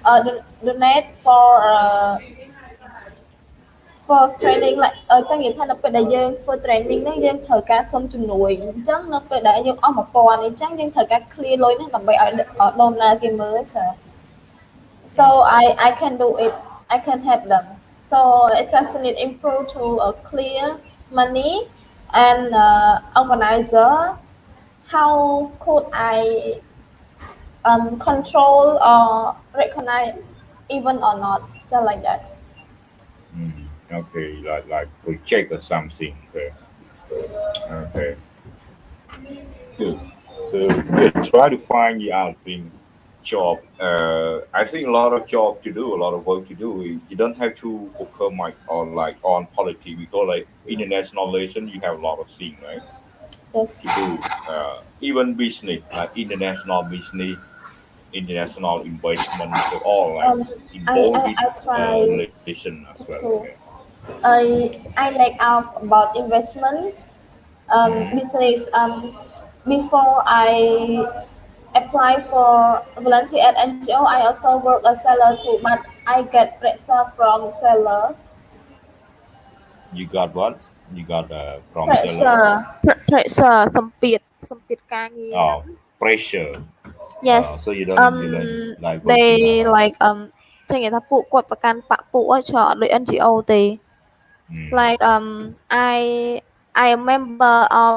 donate for training like ចឹងនិយាយថានៅពេលដែលយើងធ្វើ training ហ្នឹងយើងត្រូវការសុំជំនួយអញ្ចឹងនៅពេលដែលយើងអស់1000អញ្ចឹងយើងត្រូវការ clear លុយហ្នឹងដើម្បីឲ្យ donor គេមើលចា so I can do it I can help them so it just need improve to clear money and organizer how could I control or recognize even or not just like that Okay, like project or something. Okay, okay, good. So yeah, try to find the out thing job. I think a lot of job to do, a lot of work to do. You don't have to focus much on like on politics because like international relations, you have a lot of things right yes to do. Even business, like international business, international investment, so all like um involved with I try relation as well. Okay. to I like out about investment Mm. business before I apply for volunteer at NGO I also work as seller too but I get pressure from seller You got what? You got from seller? pressure pressure សម្ពាធការងារ Oh, pressure. yes So you don't um like they working that hard. like ចឹងនិយាយថាពួកគាត់ប្រកាន់បកពួកឲ្យច្រើនអត់ដូច NGO ទេ Mm. like I am member of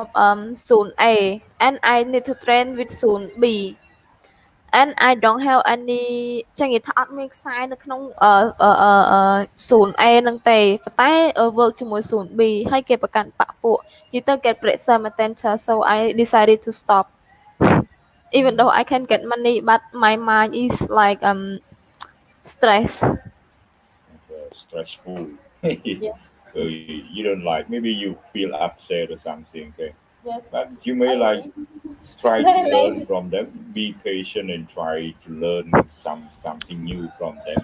Zone A and I need to train with Zone B and I don't have any ចឹងនិយាយថាអត់មានខ្សែនៅក្នុងZone A ហ្នឹងទេប៉ុន្តែ work ជាមួយ Zone B ហើយគេប្រកាន់បកពួកនិយាយទៅគេ pressure មែនតើ so I decided to stop even though I can get money but my mind is like stress Stressful. yes So you don't like. Maybe you feel upset or something. Okay, yes but you may like I try to learn really from them. Be patient and try to learn something new from them,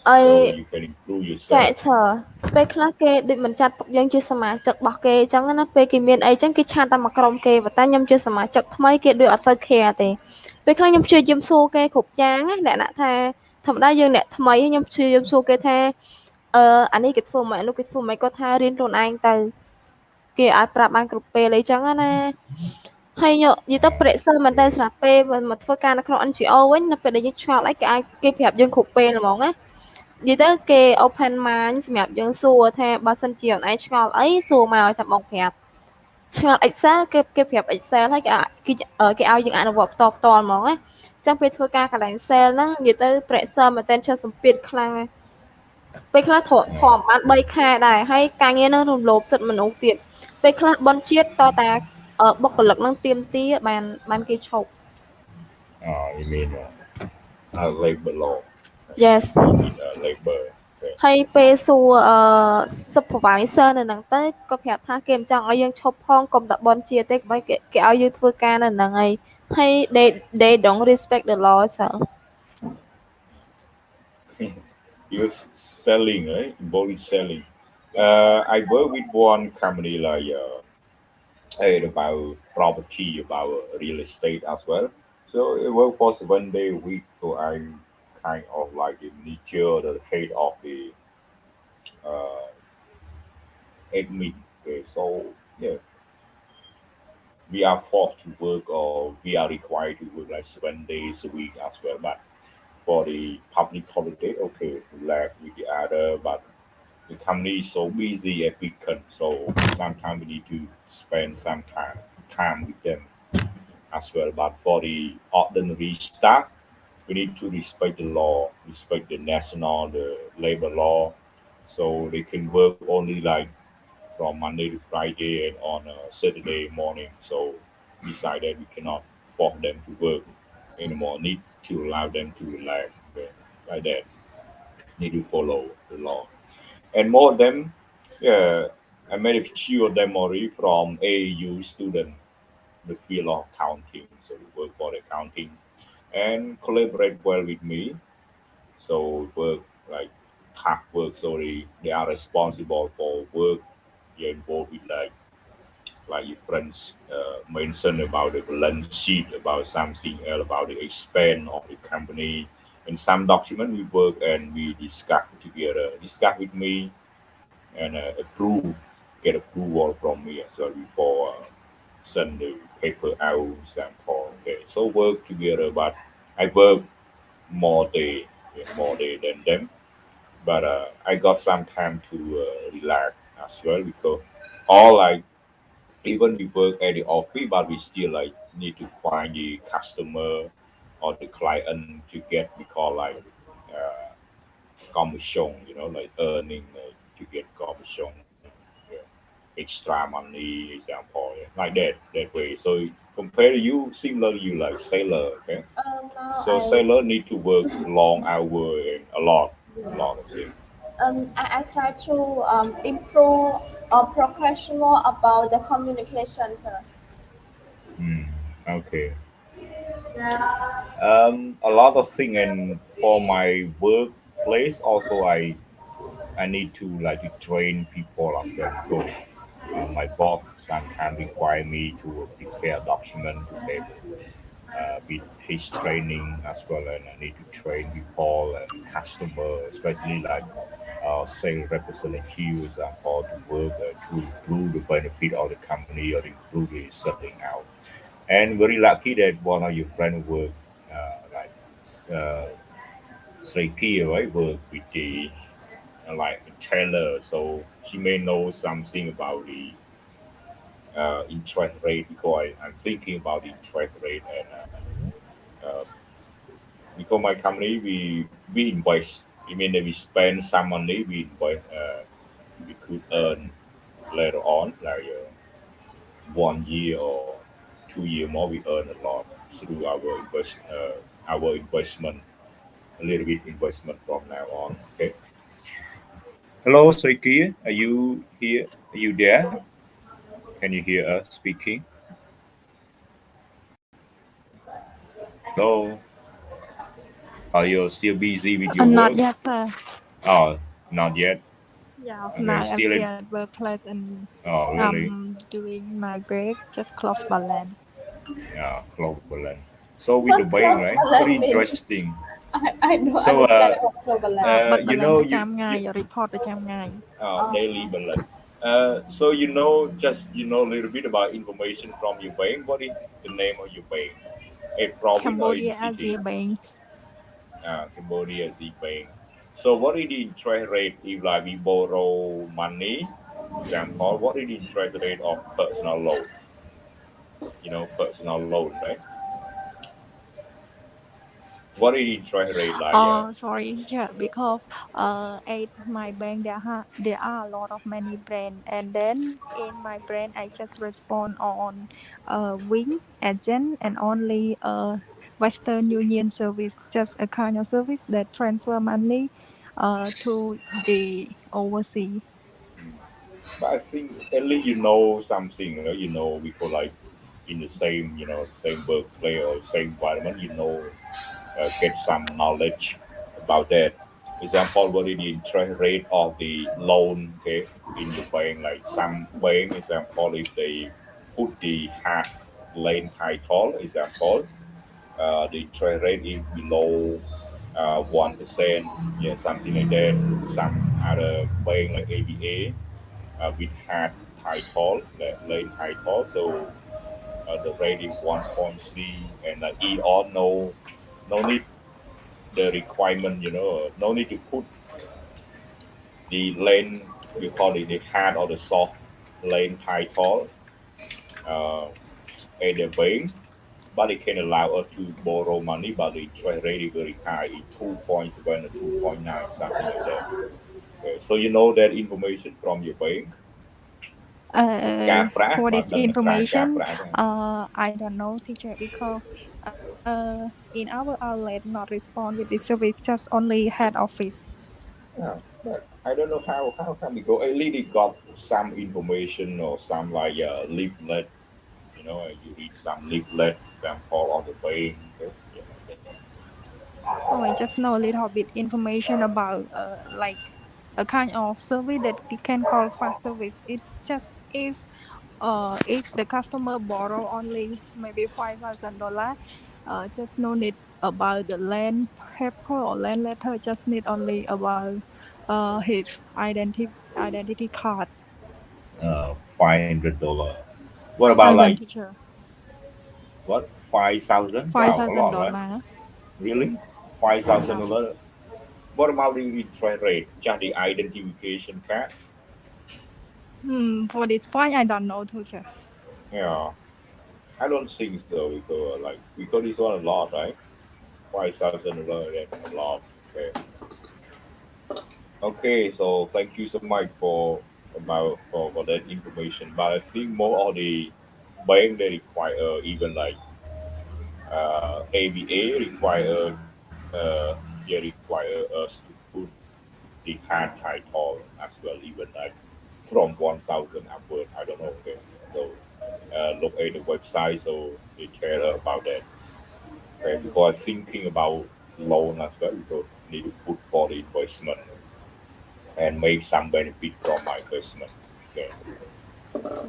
so I you can improve ចែក yourself. ឈរពេលខ្លះគេដូចមិនចាត់ទុកយើងជាសមាជិករបស់គេអញ្ចឹងណាពេលគេមានអីអញ្ចឹងគេឆានតែមកក្រុមគេប៉ុន្តែខ្ញុំជាសមាជិកថ្មីគេដូចអត់សូវ care ទេពេលខ្លះខ្ញុំព្យាយាមសួរគេគ្រប់យ៉ាងណាលក្ខណៈថាធម្មតាយើងអ្នកថ្មីខ្ញុំព្យាយាមសួរគេថាអានេះគេធ្វើមិនអានោះគេធ្វើមិនគាត់ថារៀនខ្លួនឯងទៅគេអាចប្រាប់បានគ្រប់ពេលអីចឹងណាហើយនិយាយទៅ pressure មែនតើសម្រាប់ពេលមកធ្វើការនៅក្នុង NGO វិញនៅពេលដែលយើងឆ្ងល់អីគេអាចគេប្រាប់យើងគ្រប់ពេលហ្មងណា និយាយទៅគេ open mind សម្រាប់យើងសួរថាបើសិនជាអូនឯងឆ្ងល់អីសួរមកចាំបងប្រាប់ឆ្ងល់ Excel គេប្រាប់ Excel ហើយគេឲ្យយើងអនុវត្តផ្ទាល់ហ្មងណាចឹងពេលធ្វើការកន្លែង sale ហ្នឹងនិយាយទៅ pressure មែនតើឈើសម្ពាធខ្លាំងណាស់ពេលខ្លះធំបាន3ខែដែរហើយការងារហ្នឹងរំលោភសិទ្ធិមនុស្សទៀតពេលខ្លះបនជាតិតតាបុគ្គលិកហ្នឹងទៀមទាបានគេឈប់ You mean labor law? yes You mean labor? Okay. ហើយពេលសួរsupervisor នៅហ្នឹងទៅគាត់ប្រាប់ថាគេមិនចង់ឲ្យយើងឈប់ផងកុំតែបនជាទេកុំឲ្យគេឲ្យយើងធ្វើការនៅហ្នឹងហើយ they don't respect the law so You're selling, right? Involved selling. yes I work with one company like about property, about real estate as well. So it work for 7 day a week. So I'm kind of like the manager, the head of the uh, admin. Okay, so yeah, we are forced to work or we are required to work like 7 days a week as well. But for the public holiday, okay, left with the other, but the company is so busy at weekend, so sometimes we need to spend some time with them as well. But for the ordinary staff, we need to respect the law, respect the national, the labor law, so they can work only like from Monday to Friday and on a Saturday morning. So beside that, we cannot force them to work anymore. Need to allow them to relax, okay, like that. Need to follow the law. And more of them, yeah, I met a few of them already from AU student, the field of accounting. So they work for the accounting and collaborate well with me. So work like hard work. So they are responsible for work. They're involved with like your friends mentioned about the balance sheet, about something else, about the expense of the company, in some document we work and we discuss together, discuss with me and approve, get approval from me as well before send the paper out sample. Okay, so work together, but I work more day, more day than them. But I got some time to relax as well because all like even we work at the office, but we still like need to find the customer or the client to get we call like uh, commission, like earning to get commission, extra money, example, like that way. So compare to you, similar you like sailor, okay? Now So sailor need to work long hour and a lot of things. I try to improve or progress more about the communication. Hmm. Okay. A lot of thing, and for my workplace also, I need to like to train people as well because my boss sometimes require me to prepare document to have with his training as well, and I need to train people and customer, especially like sales representative, example, to work to improve the benefit of the company or improve the selling out. And very lucky that one of your friend work like Sriki, right? Work with the like Taylor, so she may know something about the interest rate because I'm thinking about the interest rate and because my company we invest. I mean that we spend some money, we invest. We could earn later on, like 1 year or 2 year more. We earn a lot through our investment. A little bit investment from now on. Okay. Hello, Soikia. Are you here? Are you there? Can you hear us speaking? Hello. Are you still busy with your Not work? yet, sir. Oh, not yet. Yeah, Okay, now I'm still still in. at workplace and Oh, really? doing my break just close by land. Yeah, global. So with the What bank, cross right? Very Berlin mean? interesting. I don't So, understand what cross Berlin. បិទ you បលែន know, ប្រចាំ you ថ្ងៃ report ប្រចាំថ្ងៃ daily balance. So just a little bit about information from your bank. What is the name of your bank? A province or in Cambodia city? Asia Bank Cambodia Z Bank. So what is the interest rate if like we borrow money? Example, what is the interest rate of personal loan? Personal loan, right? What is the interest rate like? Oh, sorry, yeah, because at my bank there are a lot of many brand, and then in my brand I just respond on Wing agent and only Western Union service, just a kind of service that transfer money to the overseas. But I think at least you know something. We call like in the same, same workplace or same environment. Get some knowledge about that. Example, what is the interest rate of the loan, okay, in your bank? Like some bank, example, if they put the hard lane title, example, the interest rate is below 1%, yeah, something like that. Some other bank like ABA with hard title, lane title, so the rate is 1.3, and EON no need the requirement, no need to put the lane, we call it the hard or the soft lane title uh, at the bank, but it can allow us to borrow money, but the interest rate is very high, 2.7 or 2.9, something like that. Okay, so you know that information from your bank. For this ការ information, ប្រាក់ I don't know, teacher, because in our outlet not respond with this service, just only head office. Yeah, but I don't know how come we go. At least it got some information or some like leaflet. You read some leaflet, example on the way. Okay? Yeah, like that. Oh, I just know a little bit information about like a kind of service that we can call fast service. It just if the customer borrow only maybe $5,000, just no need about the land paper or land letter. Just need only about his identity card. $500. What Five about like thousand teacher. what 5,000? Five Wow, a thousand lot, right? dollar. Really? Five thousand Yeah. dollars. What about the interest rate? Just the identification card? For this point, I don't know, teacher. Yeah, I don't think so because it's not a lot, right? $5,000, that's a lot. Okay. Okay, so thank you so much for that information. But I think more of the bank they require even like ABA require they require us to put the hand title as well, even like from 1,000 upward. I don't know. Okay, so look at the website so they share about that. Okay, because thinking about loan as well, so need to put for the investment and make some benefit from my investment. Okay.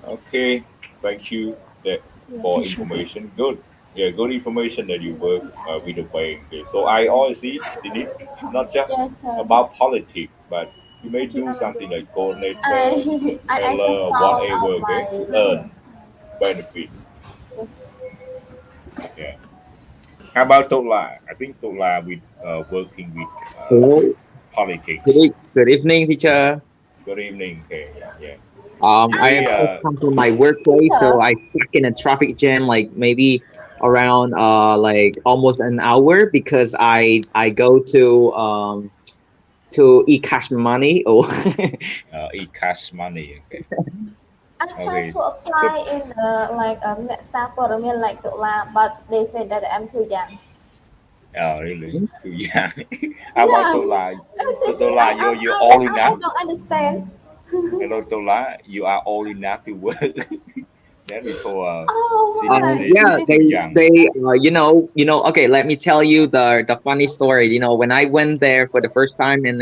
Okay. Thank you that Yeah, for teacher. information. Good. Yeah, good information that you work with the bank. Okay. So I always see it not just Yes, about politics, but you may actually, do something like coordinator, I teller, just found whatever, out okay, my to earn benefit. yes. Yeah. How about Tola? I think Tola with working with Hello. politics. Good evening, teacher. Good evening. Okay. Yeah. I have Maybe just come from my workplace, so Teacher, I stuck in a traffic jam like maybe around like almost an hour because I go to e-cash money. Oh, it costs money. Okay. I tried Okay. to So apply in like net support, I mean like but they said that I'm too young. oh, really? Too young. How about Yes, Tola? see, Tola, you're old I enough. don't understand. Hello, Tola. You are old enough to work. Then we told Oh she my. said yeah, she's too young. Okay, let me tell you the funny story. When I went there for the first time and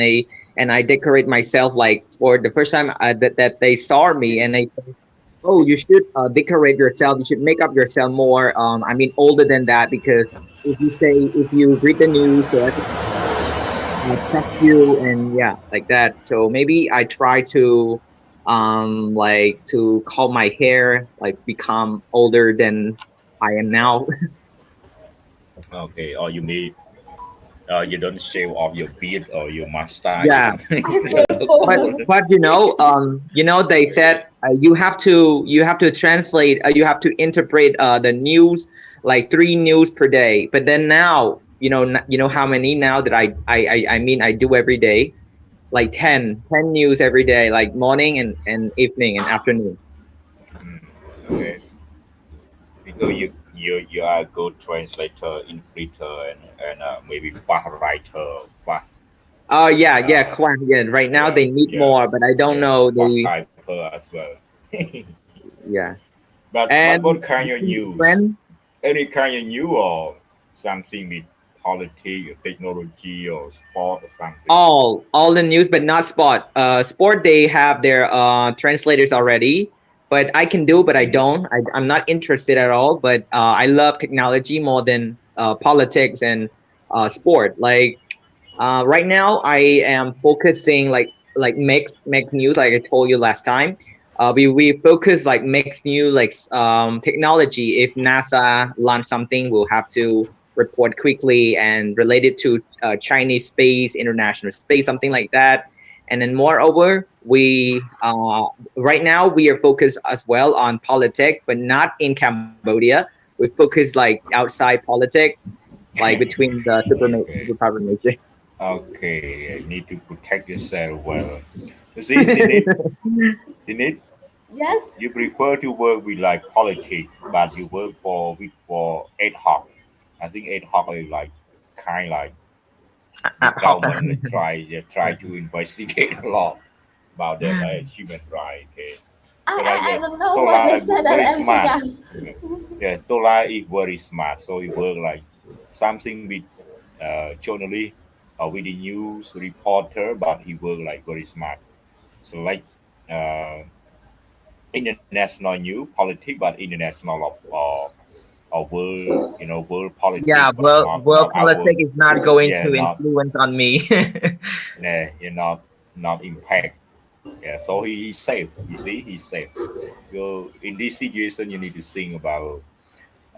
I decorate myself like for the first time that they saw me and they said, oh, you should decorate yourself. You should make up yourself more. I mean, older than that because if you read the news, so everyone trust you and yeah, like that. So maybe I try to like to call my hair like become older than I am now. Okay. Or you may you don't shave off your beard or your mustache. You Yeah, don't I you feel don't look but old. older. they said you have to translate, you have to interpret the news like three news per day. But then now, you know how many now that I mean I do every day, like 10 news every day, like morning and evening and afternoon. Mm, okay. Because you are a good translator, interpreter, and maybe fast writer, fast Oh yeah, yeah, uh, Kwan. Yeah, right now yeah, they need yeah, more, but I don't yeah, know. fast They typer as well. Yeah, But and what kind of news? friend, Any kind of news or something with politics, or technology, or sport or something? all the news, but not sport. Sport they have their translators already, but I can do, but I Mm, don't. I'm not interested at all. But I love technology more than politics and sport. Like right now, I am focusing like mix news. Like I told you last time, we focus like mix new like technology. If NASA launch something, we'll have to report quickly and related to Chinese space, international space, something like that. And then moreover, we right now we are focused as well on politics, but not in Cambodia. We focus like outside politics, like between the okay. superpower nation. Okay, you need to protect yourself well. You see, Sinit, Yes. you prefer to work with like politics, but you work for ad hoc. I think ad hoc is like kind like the government try to investigate a lot about them like human rights. Okay, so like I don't know what Tola they is said that very I'm too smart. young. Yeah, yeah, Tola is very smart. So he work like something with journalist or with the news reporter, but he work like very smart. So like uh, international news, politics, but international of or world, world Yeah, politics, but world not our, politics is not going yeah, to not, influence on me. nah, not impact. Yeah, so he's safe. You see, he's safe. So in this situation, you need to think about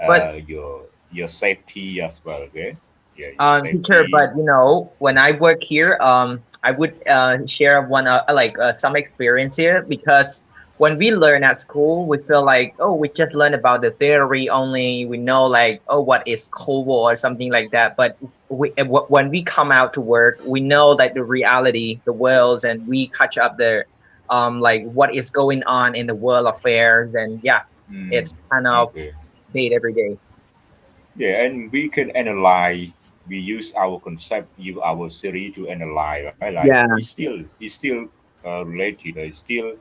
But your safety as well. Okay, yeah, your teacher, safety. but when I work here, I would share one some experience here, because when we learn at school, we feel like, oh, we just learn about the theory only. We know, like, oh, what is Cold War or something like that. But when we come out to work, we know that the reality, the worlds, and we catch up the like what is going on in the world affairs, and yeah, Mm, it's kind of okay. date every day. Yeah, and we can analyze. We use our concept, use our theory to analyze, right? Like Yeah. it's still related. It's still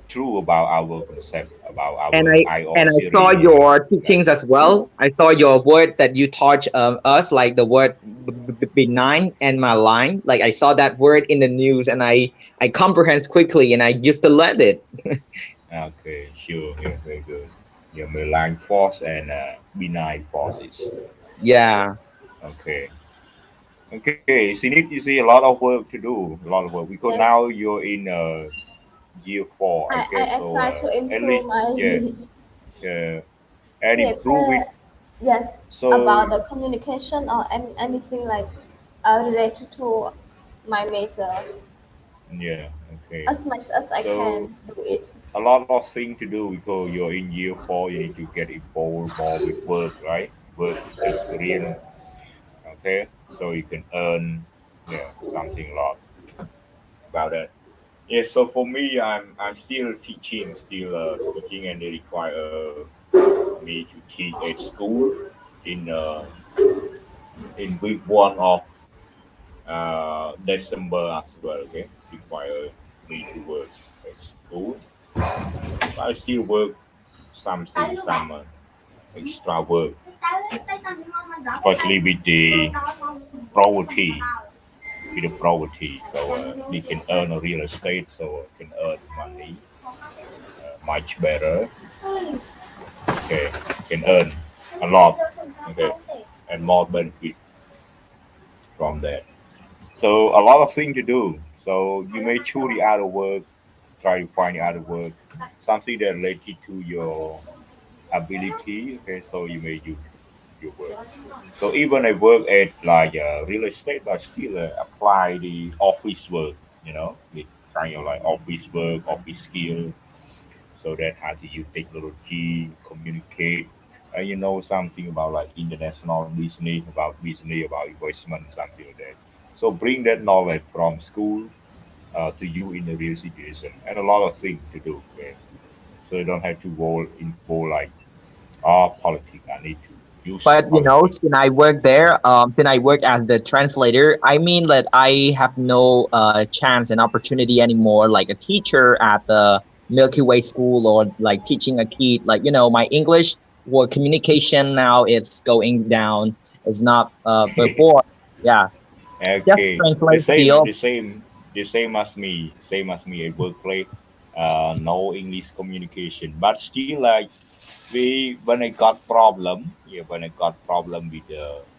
true about our concept, about and our I IO and I saw theory, your right? teachings as well. I saw your word that you taught us, like the word benign and malign. Like I saw that word in the news, and I comprehend quickly, and I used to learn it. Okay, sure. Yeah, very good. Yeah, malign force and benign forces. Yeah. Okay. Okay, you see a lot of work to do, a lot of work because Yes, now you're in year four, I, okay? I, I So try to at improve least, my yeah, uh, and yes, improve it. yes, So about the communication or anything like related to my major yeah, okay. as much as I So can do it. a lot of things to do because you're in year four. You need to get involved more with work, right? Work experience, okay? So you can earn, yeah, something a lot about that. Yeah, so for me, I'm still teaching, and they require me to teach at school in uh, in week one of December as well. Okay, require me to work at school. I still work some extra work, especially property, with the property. So we can earn a real estate, so can earn money much better. Okay, can earn a lot. Okay, and more benefit from that. So a lot of things to do. So you may choose the other work, try to find the other work, something that related to your ability. Okay, so you may use your work. Yes, So even I work at like real estate, but still apply the office work. The kind of like office work, office skill, so that how to use technology, communicate. Something about like international business, about investment, something like that. So bring that knowledge from school to you in the real situation, and a lot of things to do. Okay? So you don't have to go involve like politics. I need to use But politics. since I work as the translator, I mean that I have no chance and opportunity anymore, like a teacher at the Milky Way school, or like teaching a kid. Like, my English or communication now it's going down. It's not before. Yeah, just Okay, the translate same, field. the same, the same as me, same as me at workplace. No English communication, but still like when I got problem, yeah, when I got problem with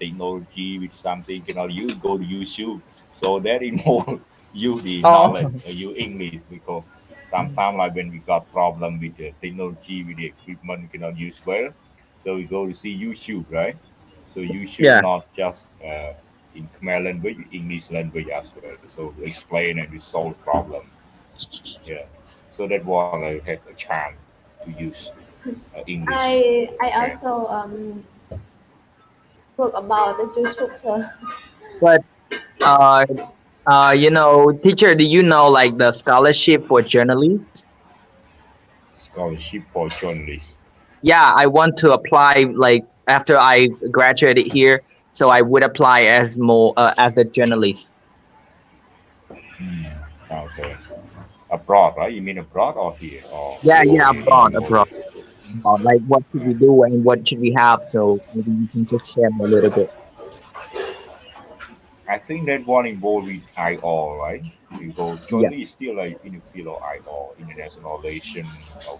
technology, with something, you go to YouTube. So that involve you the knowledge, Oh, you English, because sometimes like when we got problem with the technology, with the equipment we cannot use well, so we go to see YouTube, right? So YouTube yeah. not just in Khmer language, English language as well. So to explain and to solve problem. Yeah. So that one I had a chance to use English. I Okay. also work about the YouTube too. But uh, teacher, do you know like the scholarship for journalists? Scholarship for journalists. Yeah, I want to apply like after I graduated here, so I would apply as more as a journalist. Hmm. Okay. Abroad, right? You mean abroad or here Yeah, or yeah, here in abroad, Cambodia? abroad. Like what should we do and what should we have? So maybe you can just share a little bit. I think that one involved with IO, right? Because Yeah. journalists still like in the field of IO, international relation,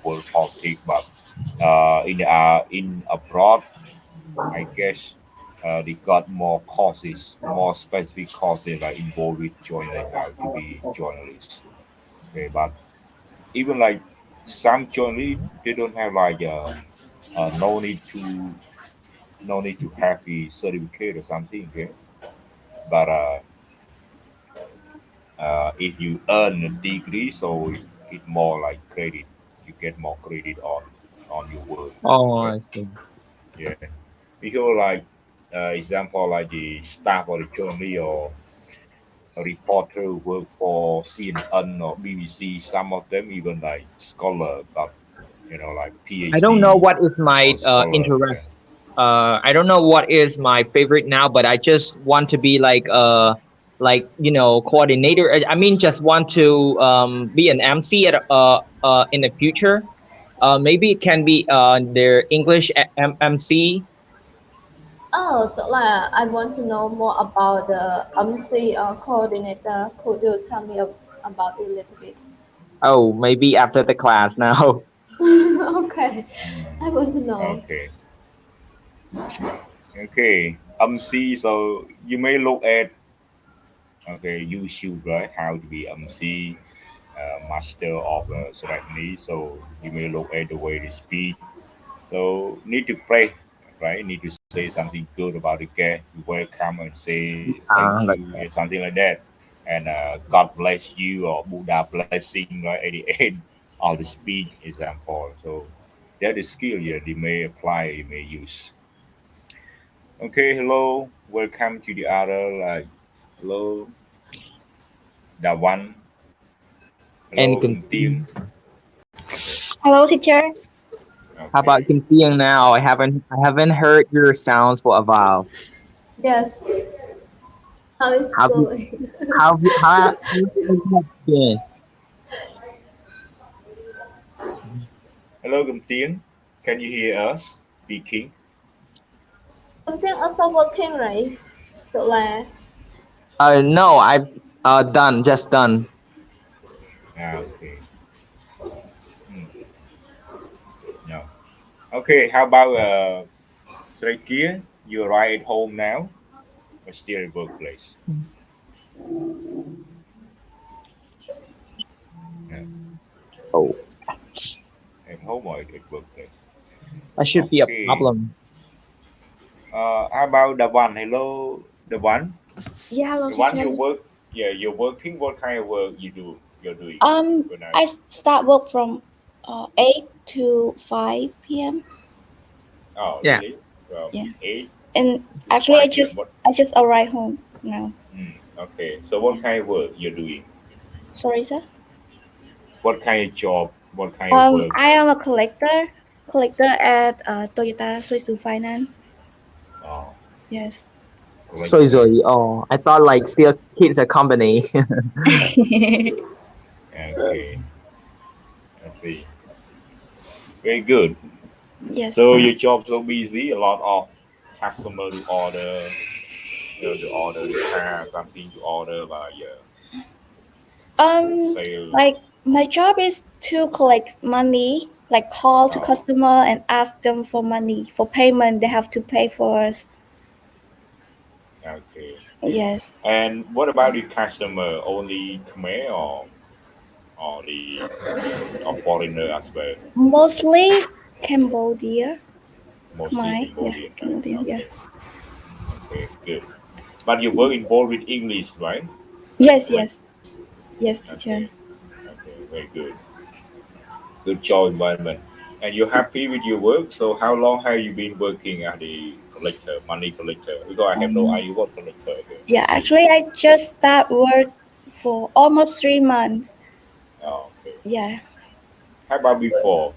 world politics, but in abroad. I guess they got more courses, more specific courses like involved with journalism, like to be journalists. Okay, but even like some journalists, they don't have like no need to have a certificate or something. Okay, but if you earn a degree, so it more like credit. You get more credit on your work. Oh, Okay, I see. yeah. Because like example like the staff or the journalist or a reporter who work for CNN or BBC. Some of them even like scholar, but like I don't know PhD what is my or scholar. interest. Yeah. I don't know what is my favorite now, but I just want to be like coordinator. I mean, just want to be an MC at in the future. Maybe it can be their English MC. Tức là I want to know more about the MC coordinator. Could you tell me about it a little bit? Oh, maybe after the class now. Okay, I want to know. Okay. Okay. MC. So you may look at YouTube, right? How to be MC, master of ceremony. So you may look at the way they speak. So need to pray, right? Need to say something good about the guest. Welcome and say thank Like you, that. something like that. And God bless you or Buddha blessing right at the end of the speech example. So that is skill yeah, they may apply, you may use. Okay, hello, welcome to the other hello, the one. And Hello, Kim Tiên. Okay, Hello, teacher. how okay. about Kim now? I haven't heard your sounds for a while. Yes, how is How have you going? how have you been? Hello, Kim Tiên. Can you hear us speaking? Something also working right? Tức là No, I've done, just done. Ah, okay. Hmm, no. Okay, how about Srekia? You're right at home now, or still at workplace? Yeah, Oh, at home or at workplace? that should be a Okay. problem. How about the one? Hello, the one. Yeah, hello, The one teacher. you work. Yeah, you're working. What kind of work you do? You're doing for now. Start work from 8 to 5 p.m. Oh, Yeah. really? From Yeah, 8 and to actually, 5 p.m. What? I just arrived home now. Okay. So Yeah. what kind of work you're doing? Sorry, sir. What kind of job? What kind of work? I am a collector at Toyota Suisu Finance. Oh, Yes. Soy collector. soy. Oh, I thought like still kids a company. Okay, I see. Very good. Yes. So your job so busy, a lot of customer to order, to order the car, something to order by Um, sale. like my job is to collect money, like call to Oh, customer and ask them for money for payment. They have to pay for us. okay. Yes. And what about the customer? Only Khmer or the or foreigner as well? Mostly Cambodia. Mostly Khmer. Yeah, Cambodian, right? Cambodia. Yeah. Okay, okay, good. But you work involved with English, right? Yes. Correct. Yes. Yes, teacher. Okay, okay, very good. Good job environment. And you're happy with your work. So how long have you been working as the collector, money collector? Because I have no Um. idea what collector. Okay. Yeah. Actually, I just start work for almost 3 months. Oh, okay. Yeah. How about before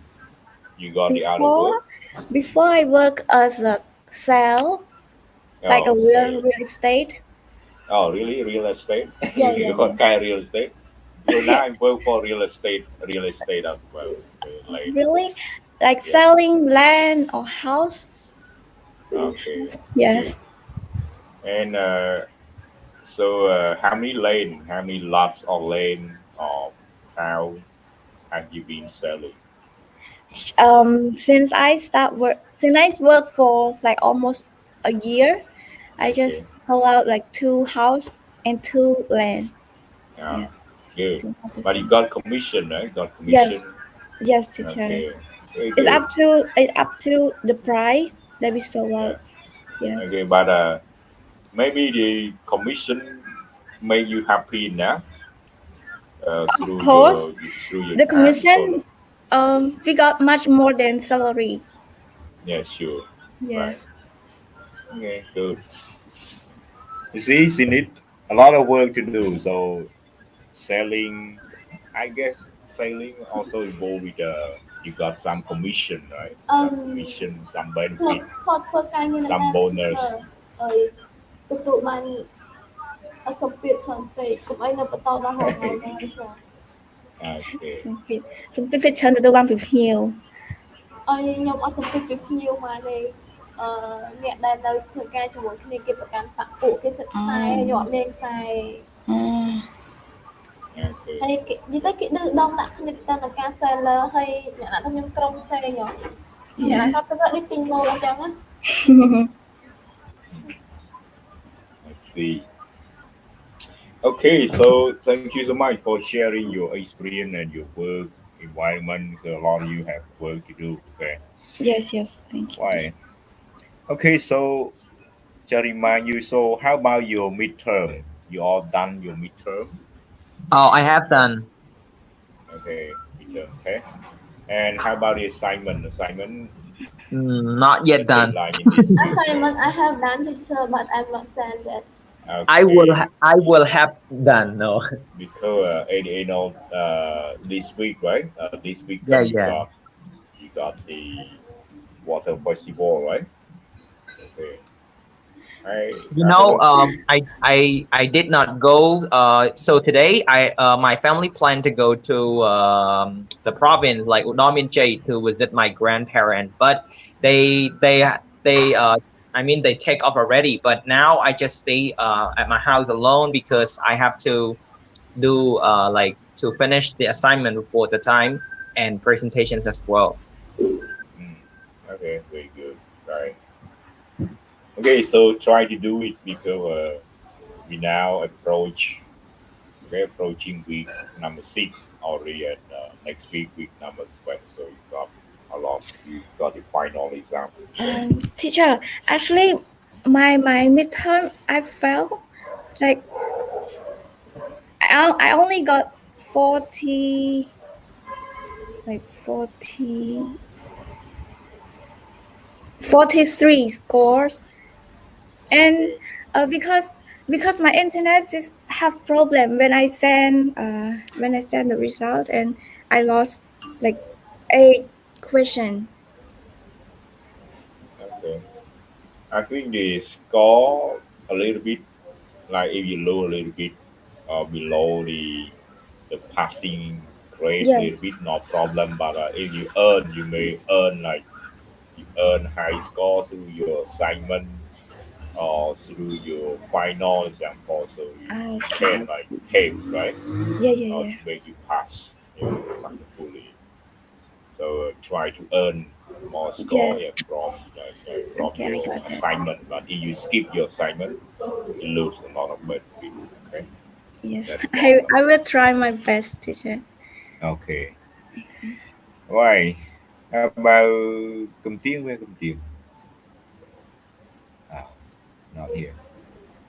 you got the other Before work? before I work as a sale, like a Oh, sale. real estate. Oh, really? Real estate? Yeah. Yeah. What kind of real estate? Because now I work for real estate as well. Okay, like Really? Like yeah. selling land or house? Okay, good. Yes. And so how many lane, how many lots of lane or how have you been selling? since I work for like almost a year, I Okay. just sold out like two house and two land. Yeah. Yes, Good. two houses. But you got commission, right? Got commission. Yes, yes, teacher. Okay. Very It's good. up to the price that we sold Yeah. out. Yeah, Okay. But maybe the commission make you happy now of course. through your The time. So commission, we got much more than salary. yeah, sure. Yeah. Right. Okay. Good. You see, she need a lot of work to do. So selling, I guess selling also involved with you got some commission, right? Some commission, some ធ្លា benefit, ប់ធ្លាប់ធ្វើការងារនៅ some ណា bonus. teacher ហើយទទួលបានសម្ពាធច្រើនពេកកុំអីនៅបន្តដល់រហូតថ្ងៃហ្នឹង teacher Okay. សំពីច្រើនទៅបានពីភ្ញៀវឲ្យខ្ញុំអត់សម្ពាធពីភ្ញៀវមកទេអ្នកដែលនៅធ្វើការជាមួយគ្នាគេប្រកាន់បកពួកគេសិតខ្សែខ្ញុំអត់មានខ្សែអឺ Okay. ហើយគេនិយាយទៅគេឌឺដងដាក់គ្នាទៅនឹងការ seller ហើយអ្នកណាថាខ្ញុំក្រុមផ្សេងហ៎អ្នកណាគាត់ទៅដូចទិញម៉ូអញ្ចឹងណា I see. Okay, so thank you so much for sharing your experience and your work environment. So a lot of you have work to do. Okay. yes thank you teacher. Why? Okay, so to remind you, so how about your midterm? You all done your midterm? Oh, I have done. Okay, midterm. Okay. And how about the assignment? Assignment, Not the yet done. deadline in this week. assignment I have done teacher but I'm not sent it Okay. I will have done. No. Because this week, right? This Yeah, weekend yeah. you got the water festival, right? Okay. You I know, haven't seen. I did not go. So today, my family planned to go to the province, like Udamin Chay, to visit my grandparents. But they they they I mean they take off already. But now I just stay at my house alone because I have to do like to finish the assignment before the time and presentations as well. Mm, okay, very good. Right. Okay, so try to do it because we now approach we're approaching week number 6 already, and next week number 7. So you got a lot. You got the final exam. Okay. Teacher, actually my midterm I failed like I only got 40 like 43 scores and Okay. because my internet just have problem when I send the result and I lost like a question. Okay. I think the score a little bit like if you low a little bit below the passing grade a little Yes. bit, no problem. But if you earn, you may earn like you earn high score through your assignment or through your final example, so you Okay. can like help, right? Yeah. To make you pass, successfully. So try to earn more score, Yes. from Okay, I your got that. assignment. But if you skip your assignment, you lose a lot of benefit. Okay, Yes. that's problem. I will try my best, teacher. Okay, right. How about cầm tiếng với cầm tiếng? Ah, not here.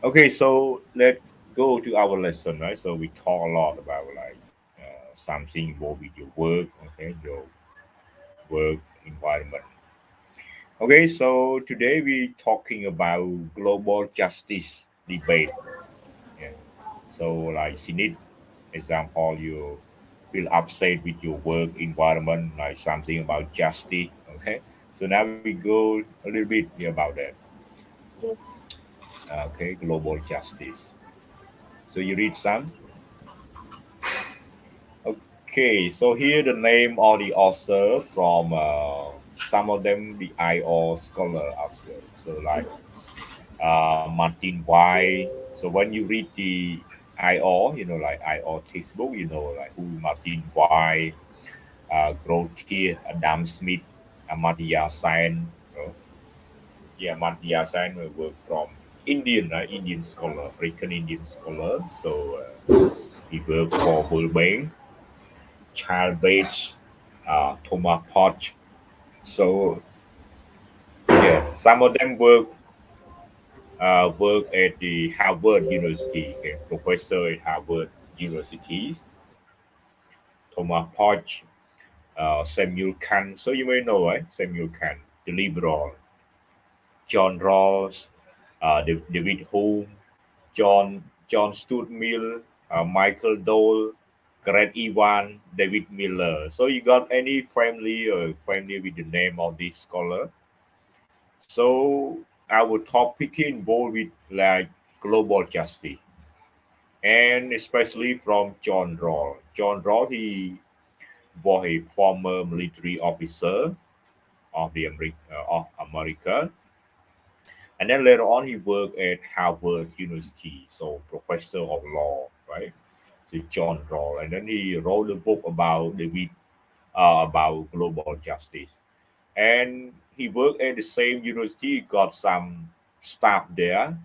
Okay, so let's go to our lesson, right? So we talk a lot about like something involved with your work, okay, your work environment. Okay, so today we talking about global justice debate. Yeah. So like Sinit, example, you feel upset with your work environment, like something about justice. Okay. So now we go a little bit about that. yes Okay, global justice. So you read some. Okay, so here the name of the author from some of them the IO scholar as well. So like Martin White. So when you read the IO, like IO textbook, like who Martin White, Grotier, Adam Smith, Amartya Sen. Yeah, Amartya Sen will work from Indian, Indian scholar, African Indian scholar. So he worked for Burbank, Charles Bates, Thomas Podge. So yeah, some of them work at the Harvard University, okay, professor at Harvard University, Thomas Podge, Samuel Kant. So you may know, right? Samuel Kant, the liberal, John Rawls, David Hume, John Stuart Mill, Michael Dole, Grant Evan, David Miller. So you got any family with the name of this scholar? So our topic involved with like global justice, and especially from John Rawls. John Rawls, he was a former military officer of America, and then later on he worked at Harvard University, so professor of law, right? So John Rawls, and then he wrote a book about global justice, and he worked at the same university. He got some staff there.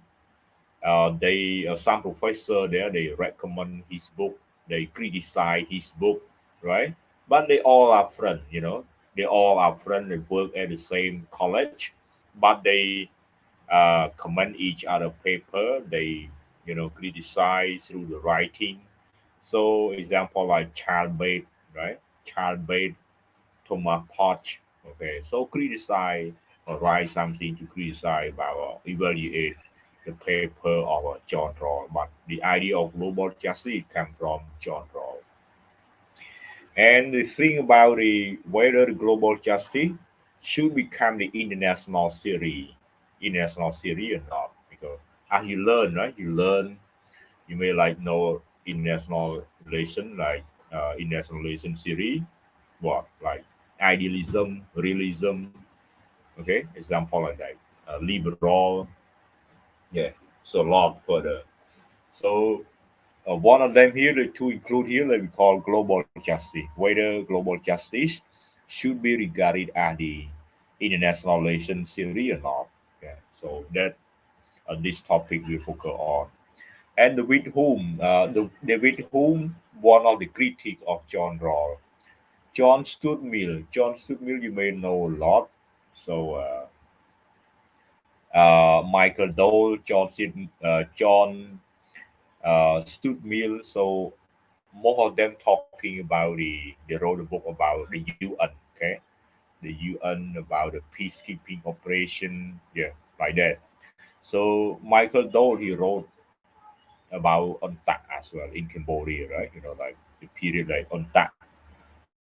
They some professor there, they recommend his book, they criticize his book, right? But they all are friends, they all are friends. They work at the same college, but they comment each other paper. They criticize through the writing. So example like child bait, right? Child bait, Thomas Podge. Okay, so criticize or write something to criticize about or evaluate the paper of John Rawls. But the idea of global justice comes from John Rawls. And the thing about the whether the global justice should become the international series or not, because as you learn, right? You may like know international relation, like international relation series, what like idealism, realism, okay, example like that, liberal, yeah, so a lot further. So one of them here, the two include here that we call global justice. Whether global justice should be regarded as the international relation theory or not. Okay, so that this topic we focus on. And with whom one of the critic of John Rawls, John Stuart Mill. John Stuart Mill, you may know a lot. So Michael Dole, John Stuart Mill. So most of them talking about they wrote a book about the UN, okay, the UN about the peacekeeping operation, yeah, like that. So Michael Dole, he wrote about UNTAC as well in Cambodia, right? Like the period like UNTAC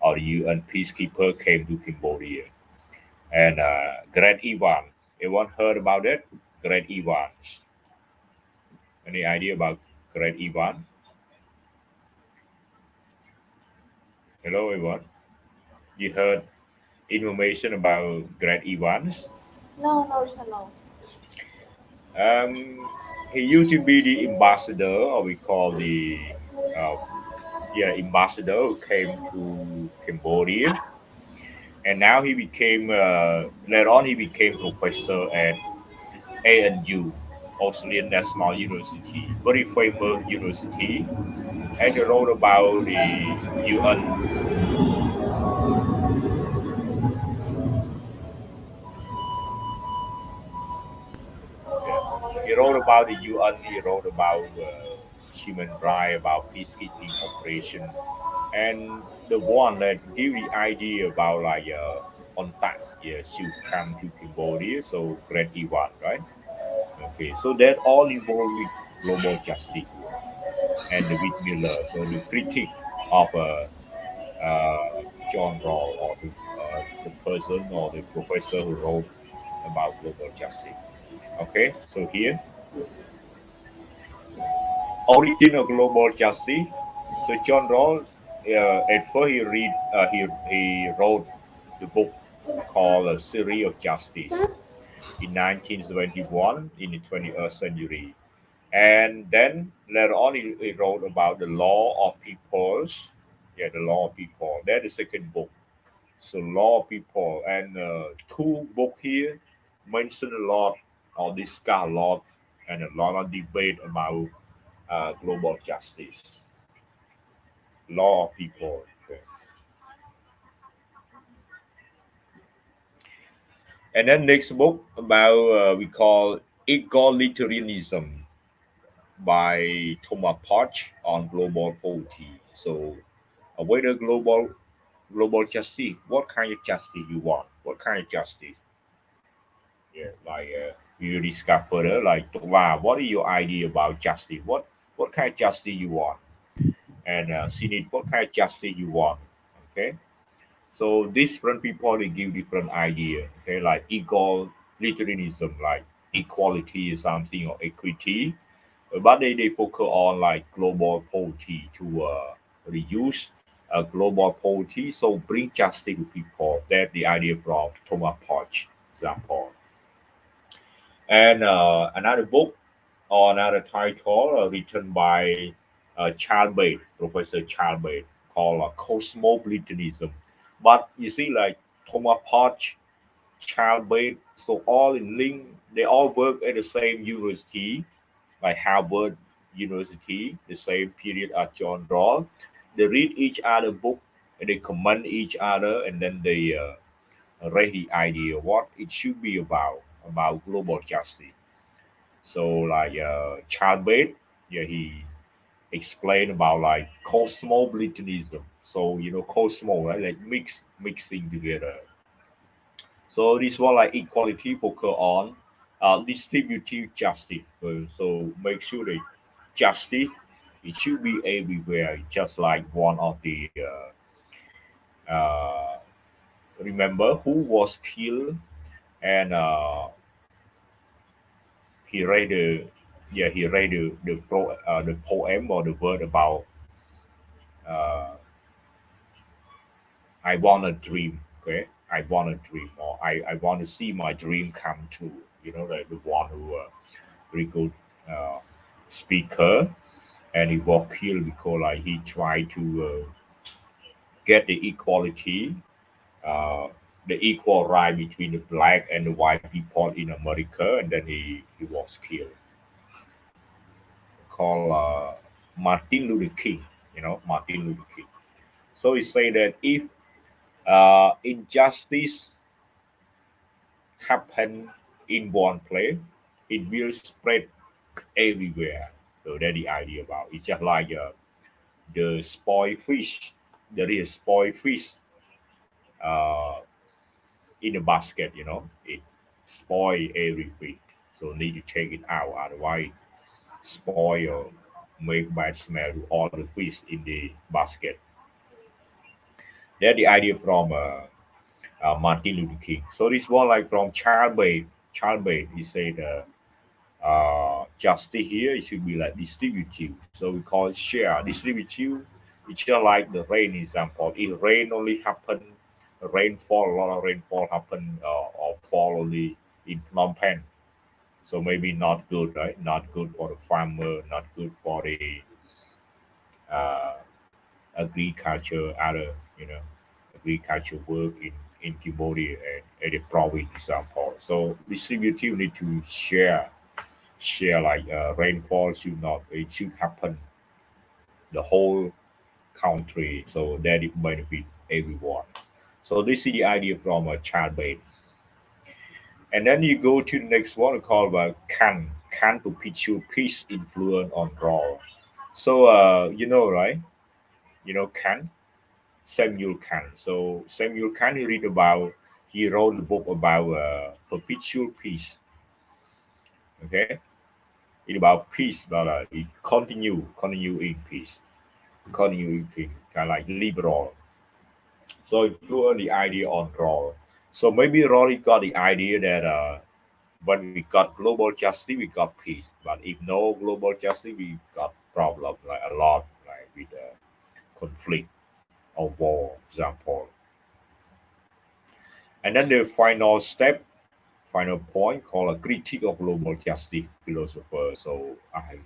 or the UN peacekeeper came to Cambodia, and Grant Evan. Anyone heard about it? Grant Evans. Any idea about Grant Evan? Hello, everyone. You heard information about Grant Evans? No, no, sir, no. Um, he used to be the ambassador, or we call uh, ambassador who came to Cambodia, and now he became later on he became professor at ANU, Australian National University, very famous university, and he wrote about the UN. Yeah. He wrote about the UN. He wrote about human rights, about peacekeeping operation, and the one that give the idea about like on time, yeah, should come to Cambodia. So Great Ivan, right? Okay, so that all involved with global justice here, and David Miller. So the critique of John Rawls, or the person or the professor who wrote about global justice. Okay, so here origin of global justice. So John Rawls, at first he wrote the book called A Theory of Justice in 1971 in the 20th century, and then later on he wrote about the law of peoples, Yeah, the law of people. That's the second book. So law of people and two book here mention a lot or discuss a lot and a lot of debate about global justice, law of people. Okay. And then next book about we call egalitarianism by Thomas Poch on global poverty. So whether global justice, what kind of justice you want? What kind of justice? Yeah, like you discuss further, like wow, what is your idea about justice? What kind of justice you want? And Sinit, what kind of justice you want? Okay, so different people they give different idea. Okay, like egalitarianism, like equality is something or equity, but they focus on like global poverty to reduce global poverty, so bring justice to people. That's the idea from Thomas Poch, example. And another book or another title written by Chilbate, Professor Chilbate, called Cosmopolitanism. But you see, like Thomas Poch, Chilbate, so all in link, they all work at the same university, like Harvard University, the same period as John Rawls. They read each other book and they comment each other, and then they raise the idea what it should be about global justice. So like Chad Bate, yeah, he explained about like cosmopolitanism. So cosmo, right? Like mixing together. So this one like equality focus on distributive justice. So make sure that justice it should be everywhere, just like one of the remember who was killed and he read the he read the poem or the word about uh, I want a dream. Okay, I want a dream, or I want to see my dream come true. The one who very good uh, speaker, and he was killed because like he tried to get the equality, uh, the equal right between the black and the white people in America, and then he was killed. Called Martin Luther King. Martin Luther King. So he say that if injustice happen in one place, it will spread everywhere. So that's the idea about it. It's just like the spoiled fish. There is spoiled fish uh, in the basket. It spoil everything. So need to take it out, otherwise spoil, make bad smell to all the fish in the basket. That's the idea from Martin Luther King. So this one like from Child Bay. Child Bay, he said justice here it should be like distributive. So we call it share. Distributive, it's just like the rain example. If rain only happen, rainfall, a lot of rainfall happen or fall only in Phnom Penh. So maybe not good, right? Not good for the farmer, not good for the uh, agriculture, other agriculture work in Cambodia and the province example. So distributive need to share like rainfall should not it should happen the whole country so that it benefit everyone. So this is the idea from a child base. And then you go to the next one called can to picture peace influence on raw. So right? Can Samuel Can. So Samuel Can he read about he wrote a book about perpetual peace. Okay, it's about peace, but it continue in peace, continue in peace, kind of like liberal. So it flew the idea on Roll. So maybe Rory got the idea that when we got global justice, we got peace. But if no global justice, we got problem like a lot, like with conflict or war, example. And then the final step, final point called a critique of global justice philosopher. So I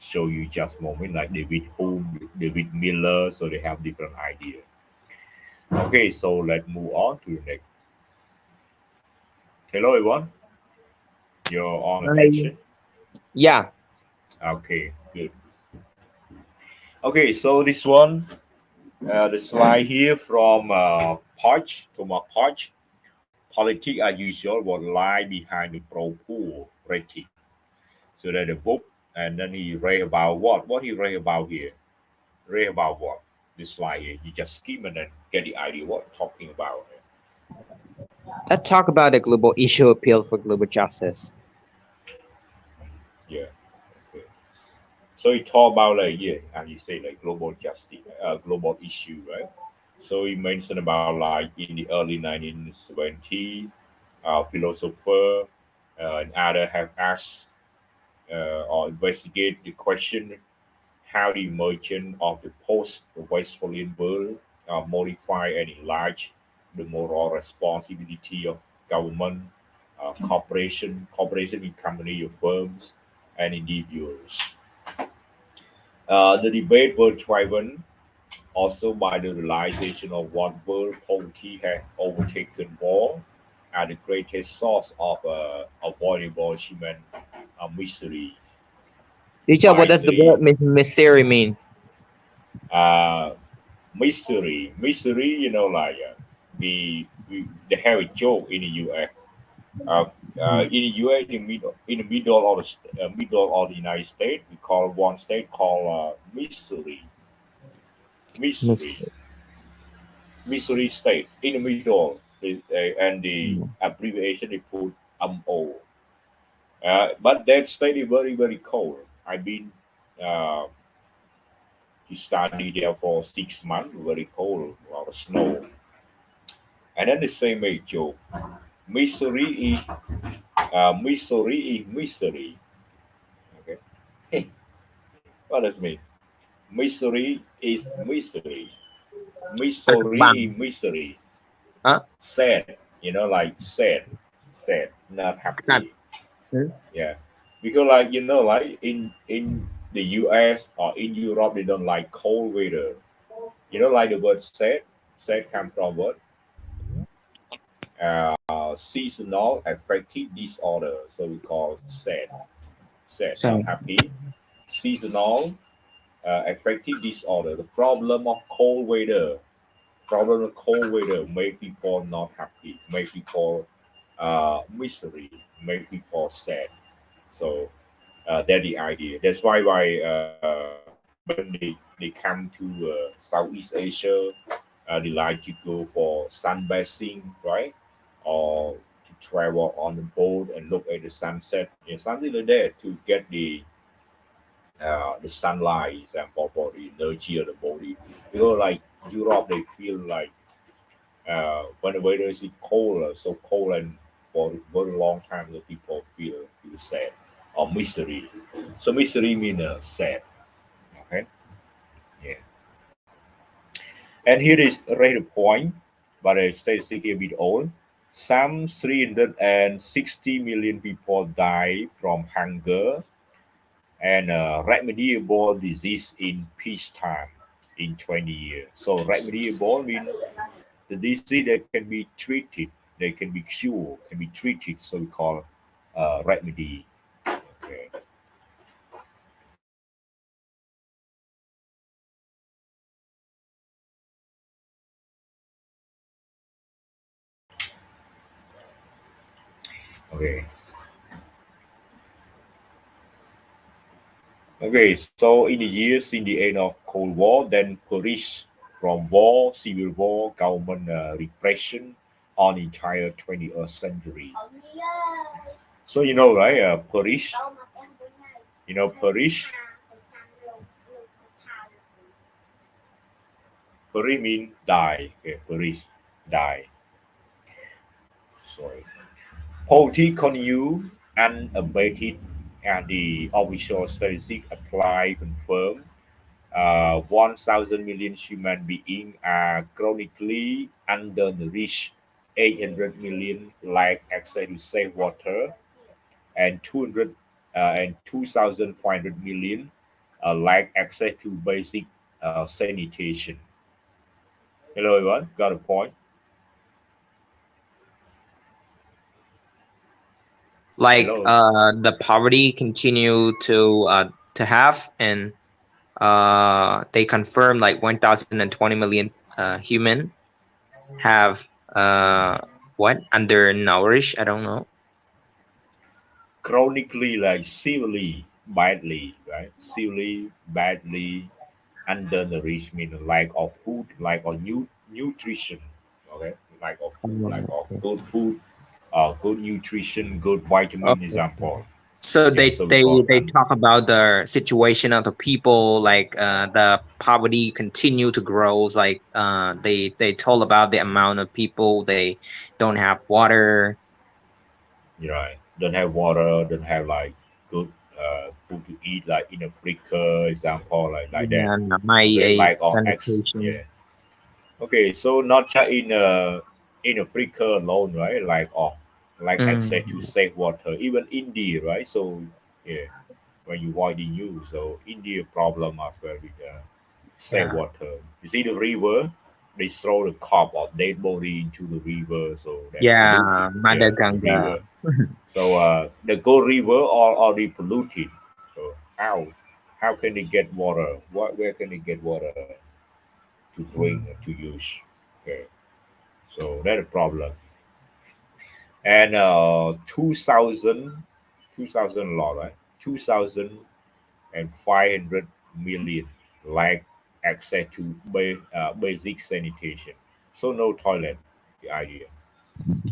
show you just a moment, like David Hume, David Miller, so they have different ideas. Okay, so let's move on to the next. Hello, everyone. You're on I, attention. yeah, Okay, good. Okay, so this one, the slide here from Thomas Podge. Politics as usual what lie behind the pro-poor rhetoric. So that the book, and then he read about what? What he read about here? Read about what? This slide here. You just skim and then get the idea what talking about. let's talk about the global issue appeal for global justice. Yeah. Okay. So he talk about like yeah, as you say like global justice, global issue, right? So he mentioned about like in the early 1970s, philosopher and other have asked or investigate the question how the emergence of the post-Westphalian world modify and enlarge the moral responsibility of government, corporation in company or firms, and individuals. The debate was driven also by the realization of what world poverty had overtaken war as the greatest source of avoidable human misery. Teacher, what does the Wisely, word misery mean? uh, misery, like we they have a joke in the U.S. Uh, in the U.S. in the middle of middle of the United States, we call one state called Missouri, Mis- Missouri, Missouri State. In the middle, and the abbreviation they put MO. But that state is very very cold. I've been uh, to study there for 6 months, very cold, a lot of snow. And then the same age joke. Misery is misery. Okay. What does it mean? Misery is misery. Misery Terbang. is misery. Huh? Sad. Like sad, not Kat. happy. Hmm? Yeah. Because like like in the US or in Europe they don't like cold weather. Like the word sad. Sad comes from what? Seasonal affective disorder. So we call sad. Sad, not So, happy. Seasonal affective disorder. The problem of cold weather make people not happy, make people misery, make people sad. So that's the idea. That's why when they come to Southeast Asia, they like to go for sunbathing, right? Or to travel on the boat and look at the sunset, something like that to get the sunlight, example for the energy of the body. Because like Europe, they feel like when the weather is cold, so cold, and for a very long time, the people feel sad or misery. So misery means sad. Okay, yeah. And here is right point, but a statistic a bit old. Some 360 million people die from hunger and remediable disease in peacetime in 20 years. So remediable means the disease that can be treated, they can be cured, can be treated. So we call remedy. Okay. Okay. Okay. So in the years in the end of Cold War, then Paris from war, civil war, government repression on entire 20th century. So right? Paris. Paris. Paris mean die. Okay, Paris die. Sorry. Poverty continue unabated, and the official statistics apply confirm 1,000 million human beings are chronically undernourished, 800 million lack access to safe water, and 200 and 2,500 million lack access to basic sanitation. Hello, everyone. Got a point? Like Hello. the poverty continue to have, and they confirm like 1,020 million human have what undernourished. I don't know. Chronically, like severely, badly, right? Severely, badly undernourished means lack of food, lack of nutrition. Okay, lack of Okay. good food, good nutrition, good vitamin Okay. example. So Yeah, they so we they call they talk about the situation of the people, like the poverty continue to grow. Like they told about the amount of people they don't have water. you know, don't have water, don't have like good food to eat, like in Africa, example, like that. And my Okay, a lack of sanitation. yeah. Okay, so not just in Africa alone, right? Like access to Mm, safe water, even India, right? So yeah, when you watch the news, so India problem as well with safe yeah, water. You see the river, they throw the corpse of dead body into the river, so that polluted, yeah, yeah, Mother the Ganga. river. So the good river are already polluted. So how can they get water? Where can they get water to drink to use? Okay, so that's a problem. And 2000 law, right? 2,500 million lack access to basic sanitation. So no toilet, the idea.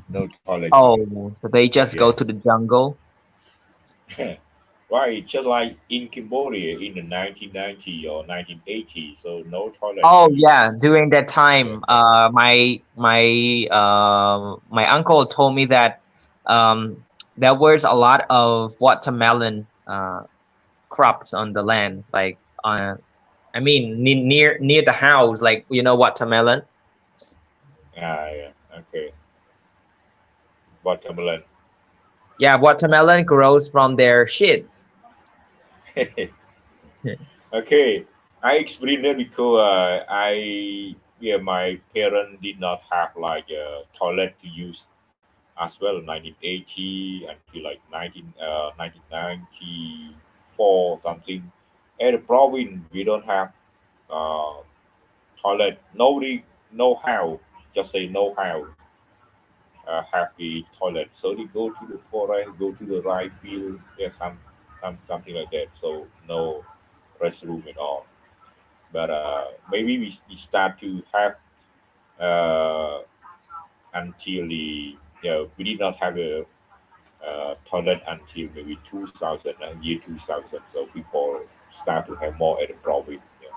No toilet to use. Oh, so they just Yeah. go to the jungle. Right, just like in Cambodia in the 1990 or 1980, so no toilet to Oh use. yeah, during that Yeah, time, my uncle told me that there was a lot of watermelon crops on the land, like I mean near the house, like watermelon. yeah, okay. Watermelon. Yeah, watermelon grows from their shit. Okay, I experienced that because I yeah my parents did not have like a toilet to use as well 1980 until like 1994 something. At the province we don't have uh, toilet. Nobody know how. Just say know how have the toilet. So they go to the forest, go to the right field, yeah, something like that. So no restroom at all. But maybe we start to have uh, until the we did not have a toilet until maybe 2000 year 2000. So people start to have more at the province. Yeah.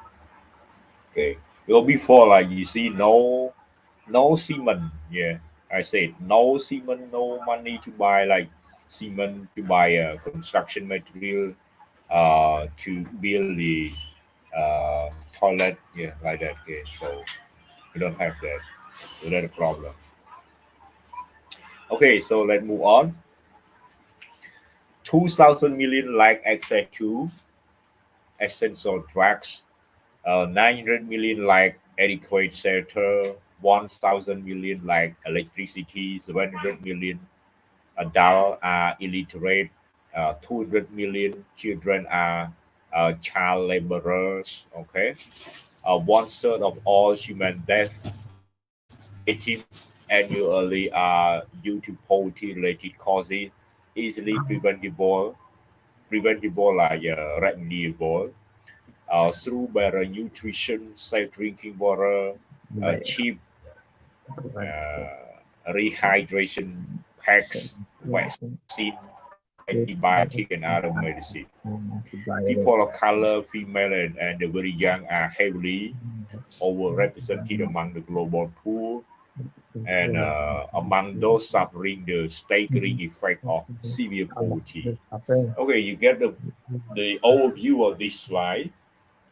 Okay. Well, before like you see no cement. Yeah, I said no cement, no money to buy like cement to buy construction material to build the toilet. Yeah, like that. Okay, so we don't have that. So that's a problem. Okay, so let's move on. 2,000 million like access to essential drugs. 900 million like adequate shelter. 1,000 million like electricity. 700 million adults are illiterate. 200 million children are child laborers. Okay, one third of all human deaths estimated annually are due to poverty-related causes, easily preventable like remediable through better nutrition, safe drinking water, Right. cheap rehydration packs, vaccine, antibiotic, and other medicine. People of color, female, and the very young are heavily overrepresented among the global poor and among those suffering the staggering effect of severe poverty. Okay, you get the overview of this slide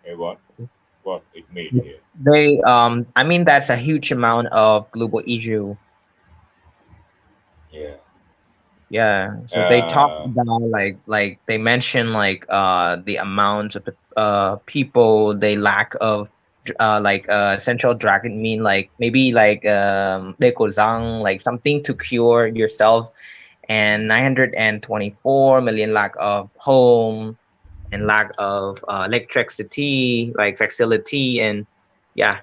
and what it made here. I mean that's a huge amount of global issue. Yeah. Yeah, so they talk Uh, about like they mention like the amount of people they lack of like central dragon mean like maybe like like something to cure yourself, and 924 million lack of home and lack of electricity like facility and yeah.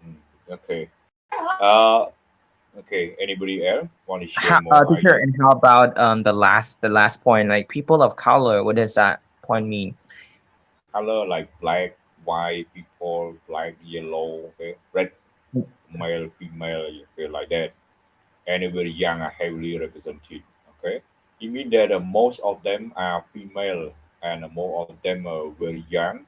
Mm, okay. Uh, okay. Anybody else want to share How, more teacher, idea? and how about the last point, like people of color, what does that point mean? Color like black, white people, black, yellow, okay, red, male, female, you feel like that. And very young are heavily represented. Okay, it means that most of them are female and more of them are very young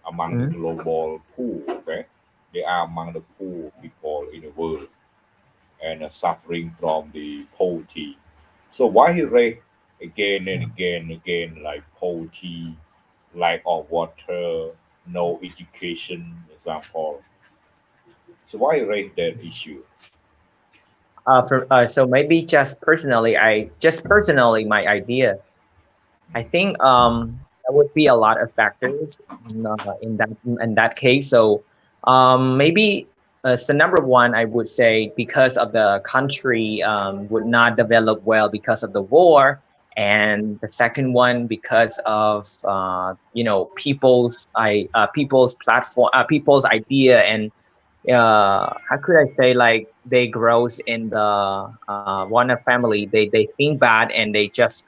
among the Mm. global pool. Okay, they are among the poor people in the world and suffering from the poverty. So why he raised again and again and again like poverty, lack of water, no education, example. So why he raised that issue? So maybe just personally my idea. I think there would be a lot of factors in that case. So maybe so number one, I would say because of the country would not develop well because of the war, and the second one because of people's platform, people's idea, and how could I say, like they grows in the one family, they think bad and they just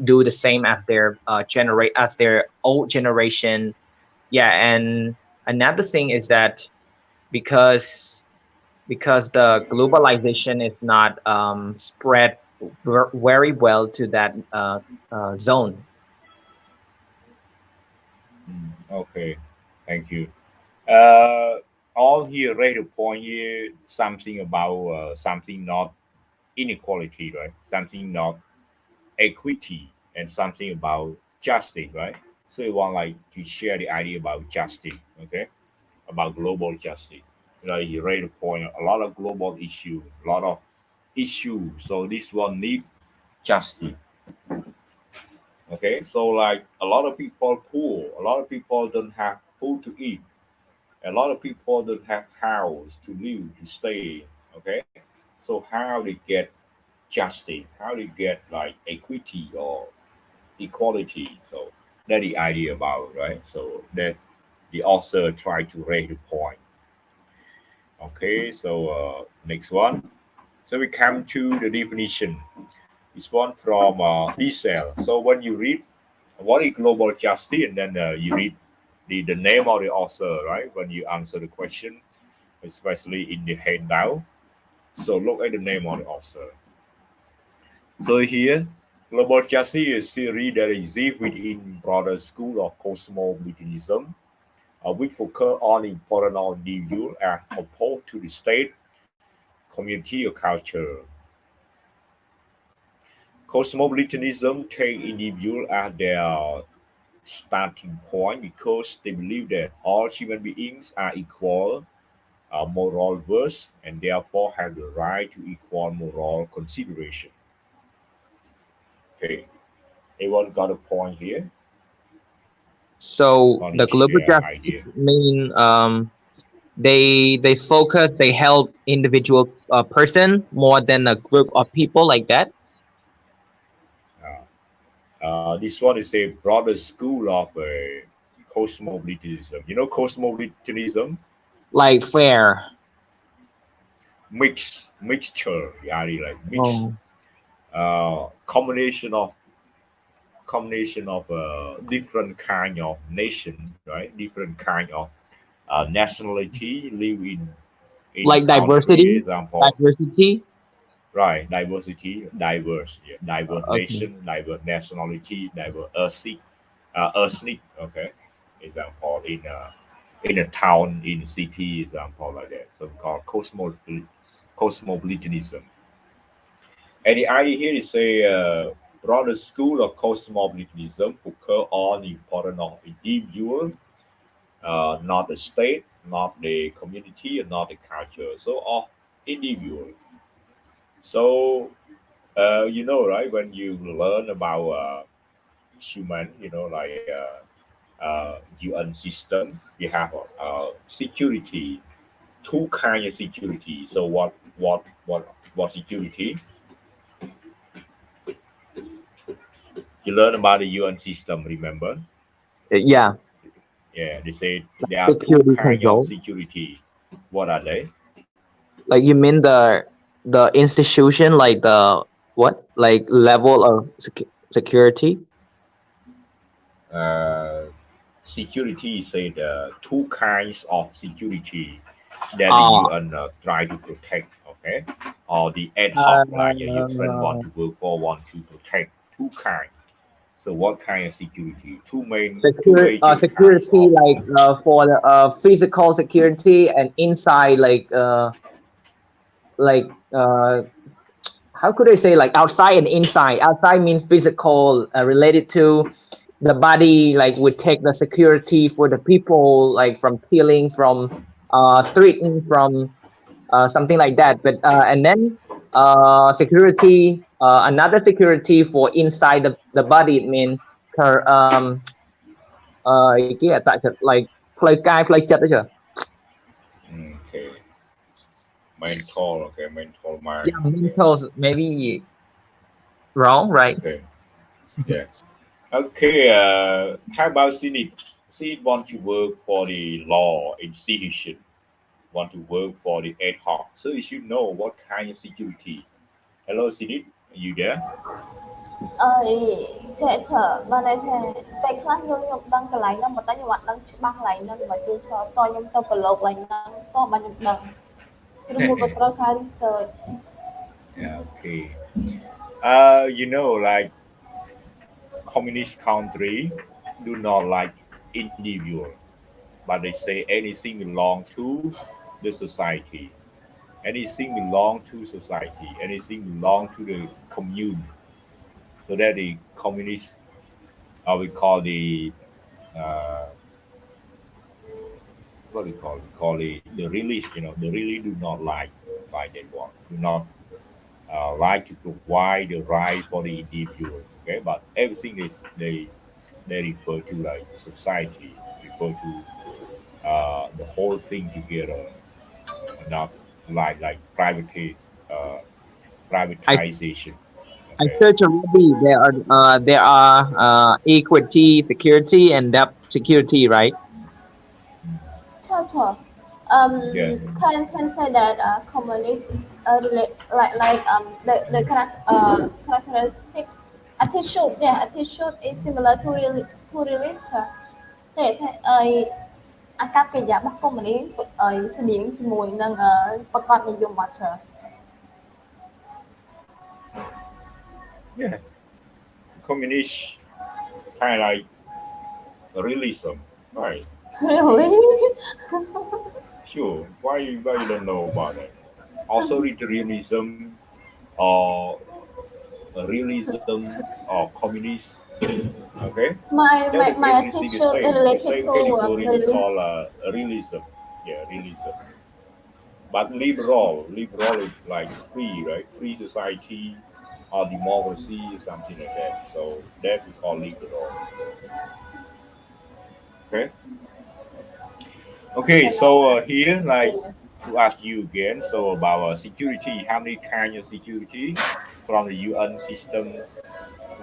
do the same as their old generation. Yeah, and another thing is that because the globalization is not spread very well to that zone. Okay, thank you. Uh, all here raised a point here something about something not inequality, right? Something not equity, and something about justice, right? So you want like to share the idea about justice, okay? About global justice. You know, you raised a point, a lot of global issue, a lot of issues. So this one need justice. Okay, so like a lot of people poor, a lot of people don't have food to eat, a lot of people don't have house to live to stay. Okay, so how they get justice, how they get like equity or equality. So that's the idea about it, right? So that the author tried to raise the point. Okay, so next one. So we come to the definition. This one from Diesel. So when you read what is global justice, and then you read the name of the author, right? When you answer the question, especially in the handout. So look at the name of the author. So here, global justice is a series that exists within broader school of cosmopolitanism, which focus on the importance of individual as opposed to the state, community, or culture. Cosmopolitanism take individual as their starting point because they believe that all human beings are equal, moral worth, and therefore have the right to equal moral consideration. Okay, everyone got a point here? So Want to the global share justice idea? mean they focus, they help individual person more than a group of people like that, This one is a broader school of cosmopolitanism. You know, cosmopolitanism, like fair. mixture, yeah, like mix, Oh, combination of different kind of nation, right? Different kind of nationality live in a like country. diversity, Example, diversity. right? Diversity, diverse, yeah, diverse Okay. nation, diverse nationality, diverse ethnic. Okay, example in a town, in a city, example like that. So called cosmopolitanism. And the idea here is a broader school of cosmopolitanism focus on the importance of individual, not the state, not the community, and not the culture. So of individual. So you know, right? When you learn about human, you know, like UN system, we have security, two kind of security. So what security? You learn about the UN system, remember? Yeah, Yeah, they say there are two security kind of control. security. What are they? Like you mean the institution, like the what, like level of security? Uh, Security say the two kinds of security that the Uh, UN try to protect. Okay, or the ad hoc like your friend want uh to work for want to protect two kind. So what kind of security? Two major kinds security, of like for the physical security, and inside, like uh how could I say, like outside and inside. Outside mean physical, related to the body, like we take the security for the people, like from killing, from threatening, from something like that. But and then security, another security for inside the body, it means cái tại like play cai play chật đấy chưa. okay mental, okay, mental mind, Yeah, okay, mental maybe wrong, right? okay, yeah, okay. How about Cynic? Cynic want to work for the law institution, want to work for the ad hoc, so you should know what kind of security. Hello, Cynic, are you there? ចេះឆើបានន័យថាពេលខ្លះខ្ញុំដឹងកន្លែងហ្នឹងប៉ុន្តែខ្ញុំអត់ដឹងច្បាស់កន្លែងហ្នឹងបើជឿឆើតខ្ញុំទៅប្រឡូកកន្លែងហ្នឹងក៏បានខ្ញុំដឹងឬមួយក៏ត្រូវការ research. Yeah, okay. Like communist country do not like individual, but they say anything belong to the society. Anything belong to society. Anything belong to the commune. So that the communist, we call the uh, what do you call it? We call the release. They really do not like that one. Do not like to provide the right for the individual. Okay, but everything is they refer to like society, refer to the whole thing together, not like uh, I privatization. I Okay. search already. There are equity security and debt security, right? Sure. Yeah. Can say that communist relate the characteristic attitude, yeah, attitude is similar to realist. Thế thế អាកប្បកិរិយារបស់កុម្មុយនីសស្តៀងជាមួយនឹងប្រកបនិយមរបស់ច្រើន Yeah. Communist kind of like realism, right? Really? Sure. Why you don't know about that? Also, the realism or realism or communist. Okay. My Everything the attitude same. is The related same to category we realist. call realism. Yeah, realism. But liberal is like free, right? Free society or democracy, something like that. So that we call liberal. Okay. Okay. So here, like to ask you again, so about security, how many kind of security from the UN system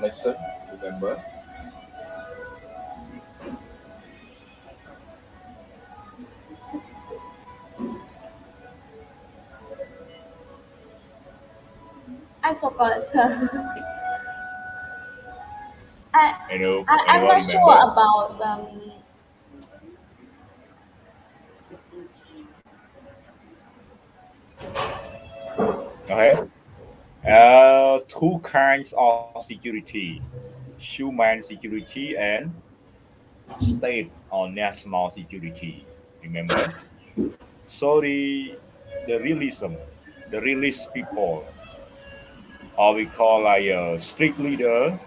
lesson? Remember? I forgot. I, I'm Anyone not sure remember? about Okay. Two kinds of security: human security and state or national security. Remember? So the realism, the realist people, or we call like a strict leader,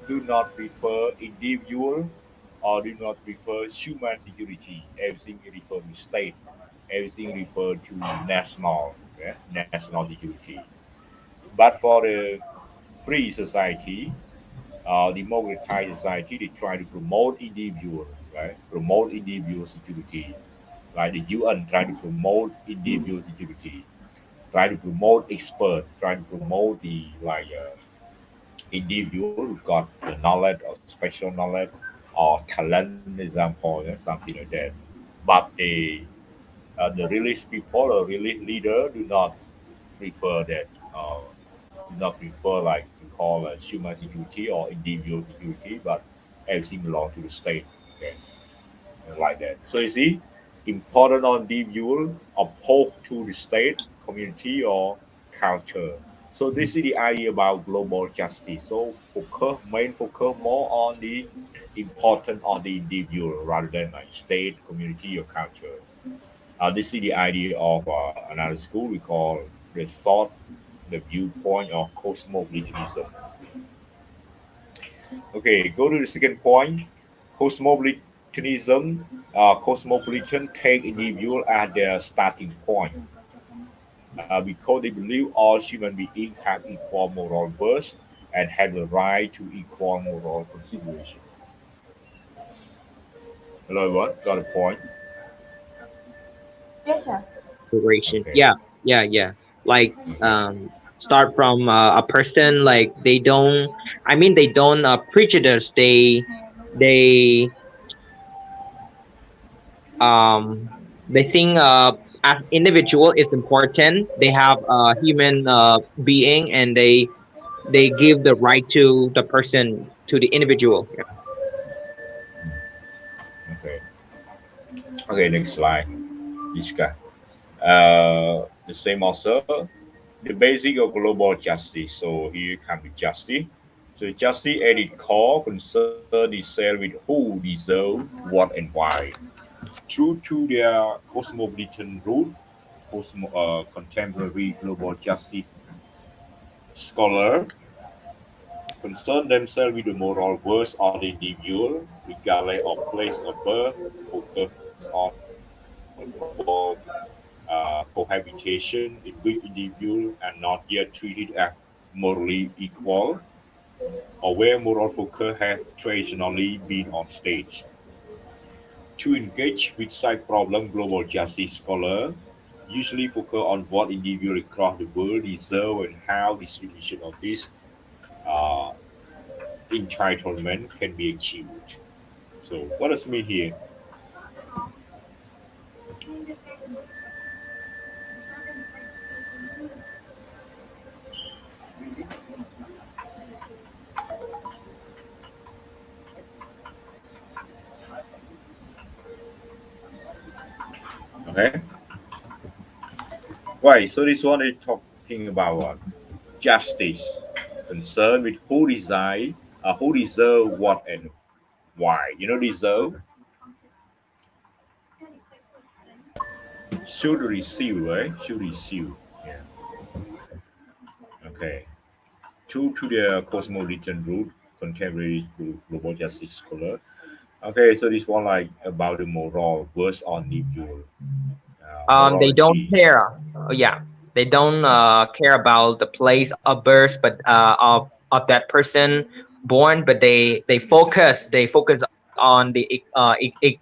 do not prefer individual or do not prefer human security. Everything refer to state. Everything refer to national, yeah? National security. But for the free society, democratized society, they try to promote individual, right? Promote individual security. Like the UN try to promote individual security, try to promote expert, try to promote the individual who got the knowledge or special knowledge or talent, example, something like that. But the release people or release leader do not prefer that. Do not prefer like we call human security or individual security, but everything belongs to the state. Okay, like that. So you see, important on individual opposed to the state, community, or culture. So this is the idea about global justice. So main focus more on the importance of the individual rather than like state, community, or culture. This is the idea of another school we call the thought, the viewpoint of cosmopolitanism. Okay, go to the second point. Cosmopolitanism, cosmopolitan take individual as their starting point because they believe all human beings have equal moral worth and have the right to equal moral consideration. Hello, everyone. Got a point? Yes, sir. Duration. Okay. Yeah, yeah, yeah. Like start from a person like they don't. I mean, they don't prejudice. They they think as individual is important. They have a human being, and they give the right to the person, to the individual. Yeah. Okay. Okay, next slide. Iska. The same also. The basic of global justice. So here can be justice. So justice at its core concern itself with who deserve what and why. True to their cosmopolitan root, contemporary global justice scholar concern themselves with the moral worth of the individual, regardless of place of birth, focus on global cohabitation in which individuals are not yet treated as morally equal, or where moral focus has traditionally been on stage. To engage with such problem, global justice scholars usually focus on what individuals across the world deserve and how distribution of this uh, entitlement can be achieved. So, what does it mean here? Okay, right. So this one is talking about what? Justice, concern with who deserve what and why. Deserve should receive, right? Should receive. Yeah. Okay. True to their cosmopolitan root, contemporary global justice scholar. Okay, so this one like about the moral versus on individual They don't morality. care. Yeah, they don't care about the place of birth, but of that person born. But they focus on the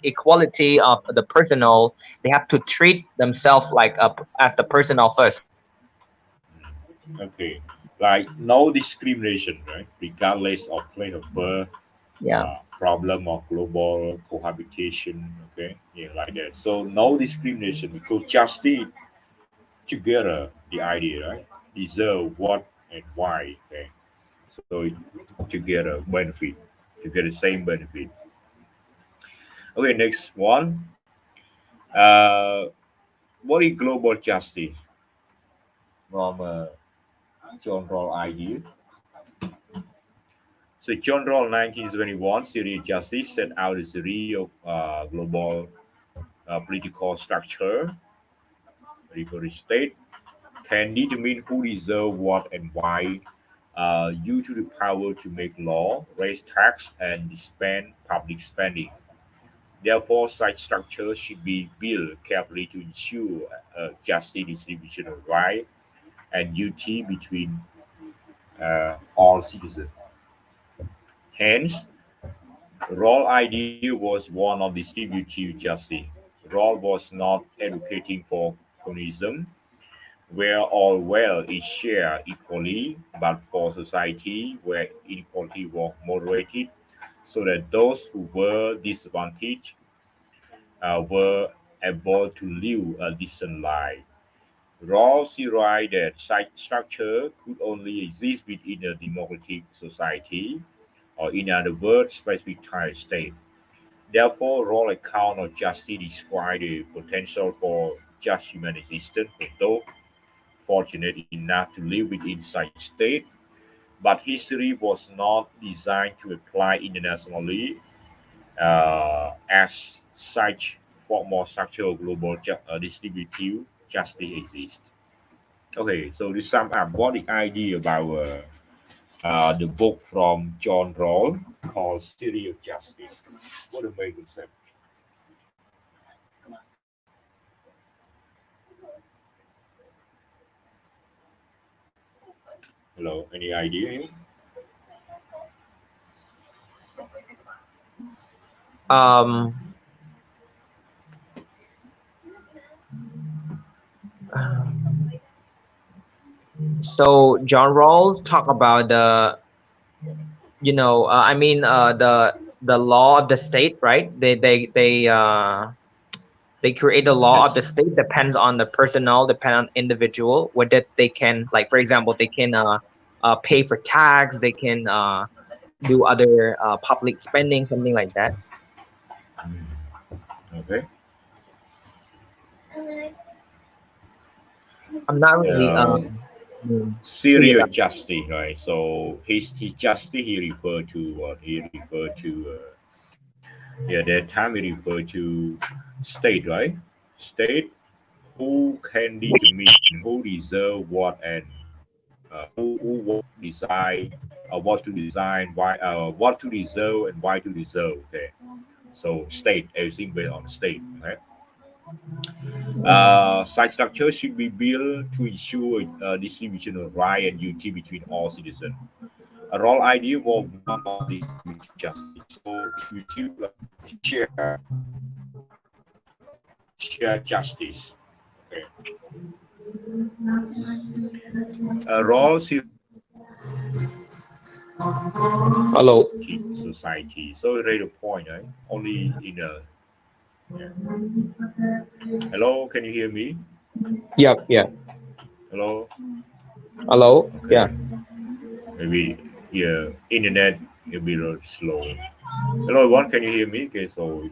equality of the personal. They have to treat themselves like as the personal first. Okay, like no discrimination, right? Regardless of place of birth, Yeah. problem of global cohabitation. Okay, yeah, like that. So no discrimination because justice together the idea, right? Deserve what and why. Okay, so together benefit, together same benefit. Okay, next one. Uh, what is global justice from John Rawls idea? So John Rawls 1971 theory of justice set out a theory of global political structure, political state can determine who deserve what and why due to the power to make law, raise tax, and disband public spending. Therefore, such structures should be built carefully to ensure justice distribution of right and duty between all citizens. Hence, Rawls' idea was one of distributive justice. Rawls was not advocating for communism, where all wealth is shared equally, but for society where inequality was moderated, so that those who were disadvantaged were able to live a decent life. Rawls theorized that such structure could only exist within a democratic society, or in other words, specific type state. Therefore, Rawls' account of justice described the potential for just human existence for those fortunate enough to live within such state, but history was not designed to apply internationally as such for more structural global distributive justice exists. Okay, so to sum up, what the idea about the book from John Rawls called City of Justice? What a main concept. Hello, any idea here? Um, so John Rawls talk about the, the law of the state, right? They create the law of Yes. the state depends on the personnel, depend on individual, whether they can, like for example, they can pay for tax, they can do other public spending, something like that. Okay. I'm not really Uh, sure Serious about. justice, right? So his justice he referred to what he referred to. Yeah, that time he referred to state, right? State who can determine who deserve what and who what decide what to design, why what to deserve and why to deserve. Okay, so state everything based on state. Okay, such structure should be built to ensure distribution of right and duty between all citizens. A role idea was one of distributive justice. So distributive like share share justice. Okay. Role Hello. society. So right the point, right? Only in a yeah. Hello, can you hear me? Yep. Yeah. Hello. Hello. Yeah. Okay. Maybe yeah, internet will be a little slow. Hello, everyone. Can you hear me? Okay, so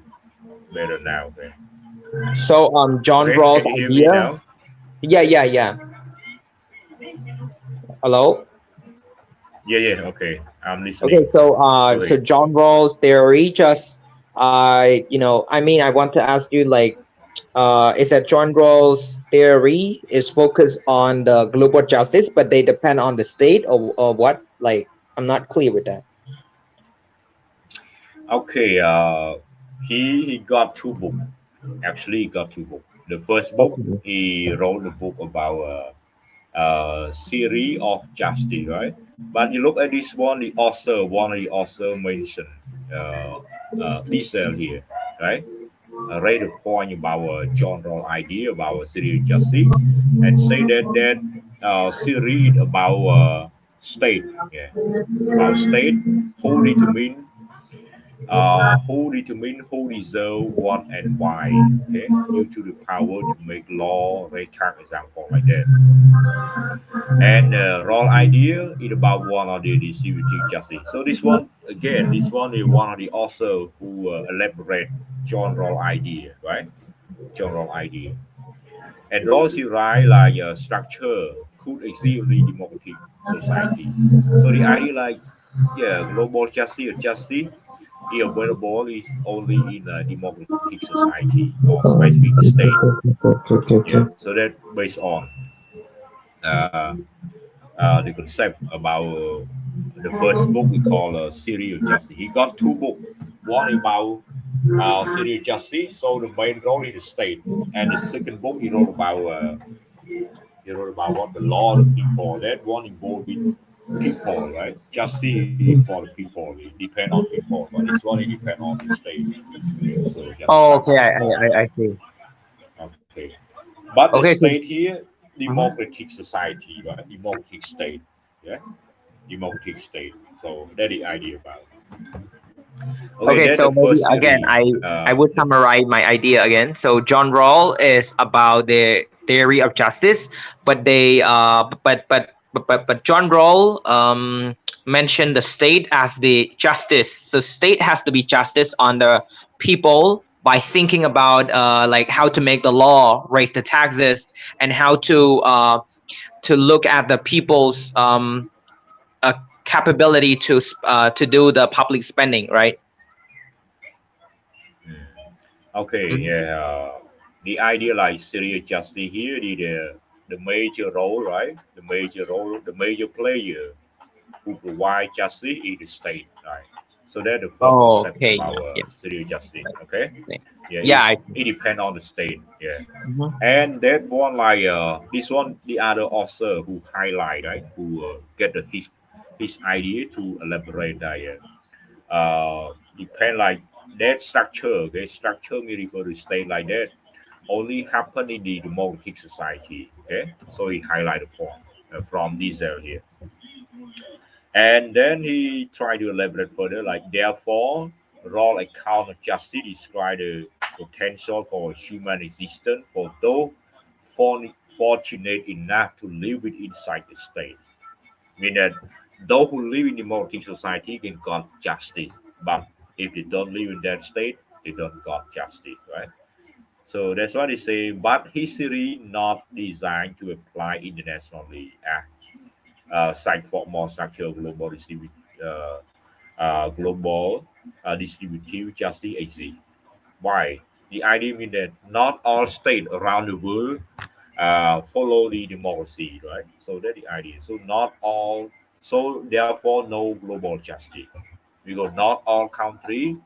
better now. Okay. So John Okay. Rawls' Can you hear me idea. now? Yeah. Yeah. Yeah. Hello. Yeah. Yeah. Okay. I'm Okay, listening. so Go ahead. John Rawls' theory just I want to ask you like is that John Rawls' theory is focused on the global justice, but they depend on the state or what? Like I'm not clear with that. Okay. He got two books. Actually, he got two books. The first book Okay. he wrote a book about theory of justice, right? But you look at this one, the author, one of the author mentioned detail here, right? Raise a point about John Rawls' idea about theory of justice, and say that theory is about state, yeah, about state who determine who deserve what and why, okay, due to the power to make law, record example like that. And role idea is about one of the distributive justice. So this one again, this one is one of the author who elaborate John role idea, right? John role idea. And Rawls right like structure could exist in a democratic society. So the idea like yeah, global justice is available is only in a democratic society or specific state. Okay, Yeah, okay. so that based on uh, the concept about the first book we call Theory of Justice. He got two books. One about Theory of Justice, so the main role is the state, and the second book he wrote about what the law of the people. That one involved with people, right? Justice is for the people. It depend on people, but this one it depend on the state. So you Oh, understand okay. my point? I see. Okay. But the Okay. So, state here, mhm. democratic society, right? Democratic state. Yeah, democratic state. So that's the idea about it. Okay, Okay, then the so maybe first again, series. I would summarize my idea again. So John Rawls is about the theory of justice, but they but John Rawls mentioned the state as the justice. So state has to be justice on the people by thinking about like how to make the law, raise the taxes, and how to look at the people's uh, capability to do the public spending, right? Okay, Mhm. yeah. The idea like serious justice here, the major role, right? The major role, the major player who provide justice is the state, right? So that's the first Oh, concept okay. about Yeah. serious justice. Okay, Yeah. yeah, Yeah. it depends on the state. Yeah, Mhm. and that one like this one, the other author who highlight right, who get his idea to elaborate that. Depend like that structure. Okay, structure may refer to state like that only happen in the democratic society. Okay, so he highlight the point from this area, and then he tried to elaborate further. Like therefore, raw account of justice describe the potential for human existence for those fortunate enough to live with inside the state. Mean that those who live in democratic society can got justice, but if they don't live in that state, they don't got justice, right? So that's what they say. But history not designed to apply internationally. Site for more structural uh, global distributive justice exists. Why? The idea means that not all states around the world follow the democracy, right? So that's the idea. So not all, so therefore no global justice because not all countries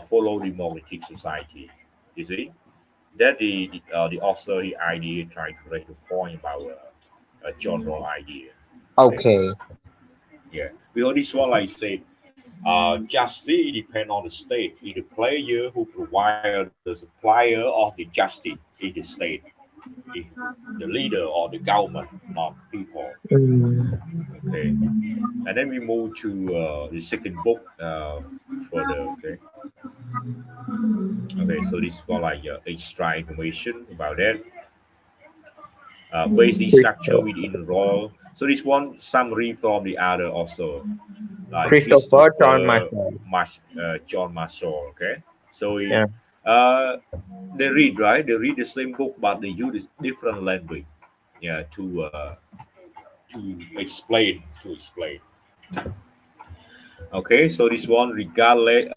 follow democratic society. You see, that the author the idea trying to make a point about a general idea. Okay, Okay. yeah. Because this one like say, justice depend on the state. Is the player who provide the supplier of the justice is the state, is the leader or the government, not people. Mm. Okay, and then we move to the second book further. Okay, okay. So this is for like extra information about that. Basic structure Christo- within role. So this one summary from the other also like Christopher John Christopher Marshall. John Marshall. Okay, so he, Yeah. uh, they read right. They read the same book, but they use different language. Yeah, to explain to explain. Okay, so this one regardless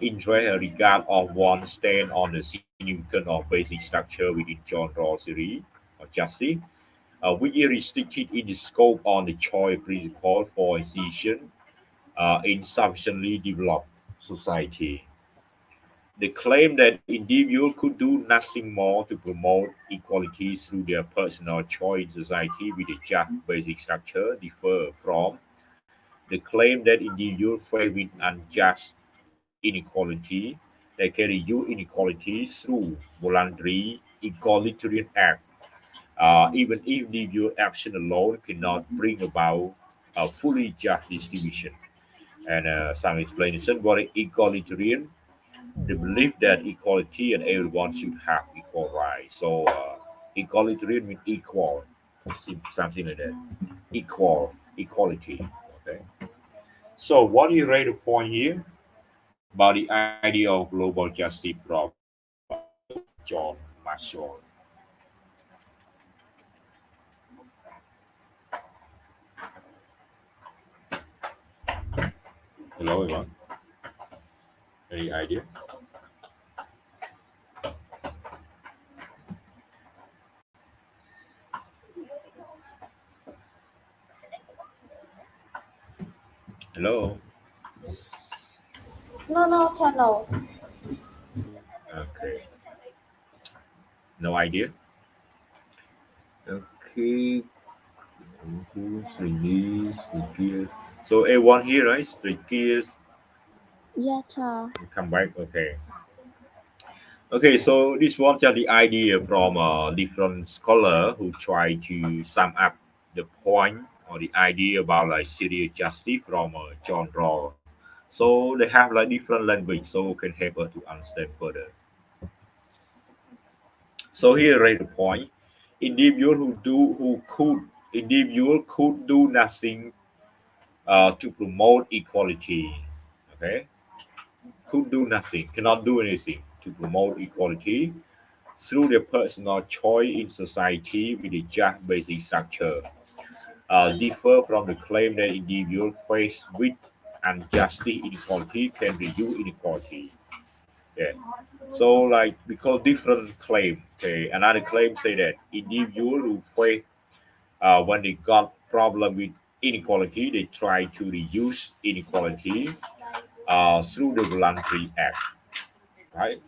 interest regard of one stand on the significance of basic structure within John Rawls series of justice, which is restricted in the scope on the choice principle for decision in sufficiently developed society. The claim that individuals could do nothing more to promote equality through their personal choice in society with a just basic structure differ from the claim that individuals face with unjust inequality that can reduce inequality through voluntary egalitarian act. Even if individual action alone cannot bring about a fully just distribution. And some explanation what egalitarian, the belief that equality and everyone should have equal rights. So egalitarian means equal, something like that. Equal, equality. Okay. So what you read the point here about the idea of global justice from John Marshall. Hello, everyone. Any idea? Hello. No, no, channel. Okay. No idea. Okay. Three knees, three gears. So A1 here, right? Three gears. Yeah, cha. Come back. Okay. Okay, so this was just the idea from different scholar who try to sum up the point or the idea about like serial justice from John Rawls. So they have like different language, so can help us to understand further. So here right the point: individual who could individual could do nothing to promote equality. Okay, could do nothing, cannot do anything to promote equality through their personal choice in society with a just basic structure, differ from the claim that individuals faced with unjustly inequality can reduce inequality. Yeah. So like because different claim, okay, another claim say that individual who face when they got problem with inequality, they try to reduce inequality through the voluntary act, right?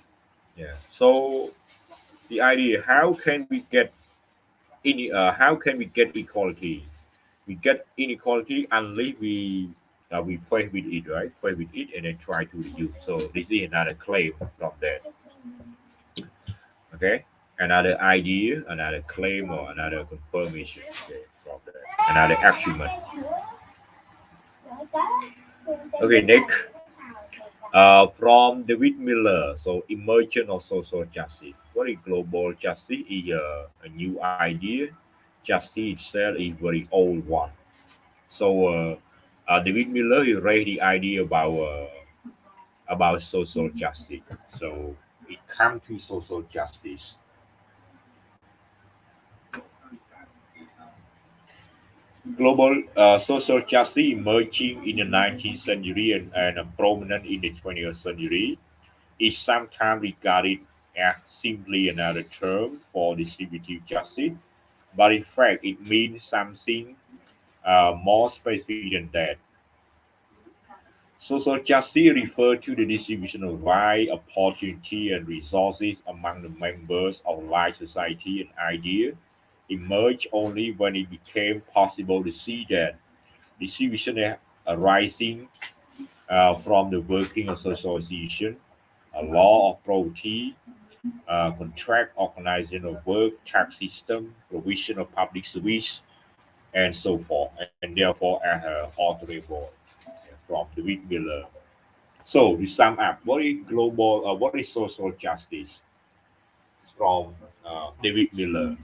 Yeah. So the idea, how can we get equality? We get inequality unless we fight with it, right? Fight with it and then try to reduce. So this is another claim from that. Okay, another idea, another claim, or another confirmation. Okay, from that. Another argument. Okay, Nick. From David Miller. So emergence of social justice. What is global justice? Is a new idea. Justice itself is very old one. So David Miller he raised the idea about social justice. So it comes to social justice. Global social justice emerging in the 19th century and prominent in the 20th century is sometimes regarded as simply another term for distributive justice, but in fact it means something more specific than that. Social justice refers to the distribution of right, opportunity, and resources among the members of life society and idea emerged only when it became possible to see that distribution arising from the working of social association, a law of property, contract organization of work, tax system, provision of public service, and so forth, and therefore as alterable from the David Miller. So to sum up, what is social justice from David Miller?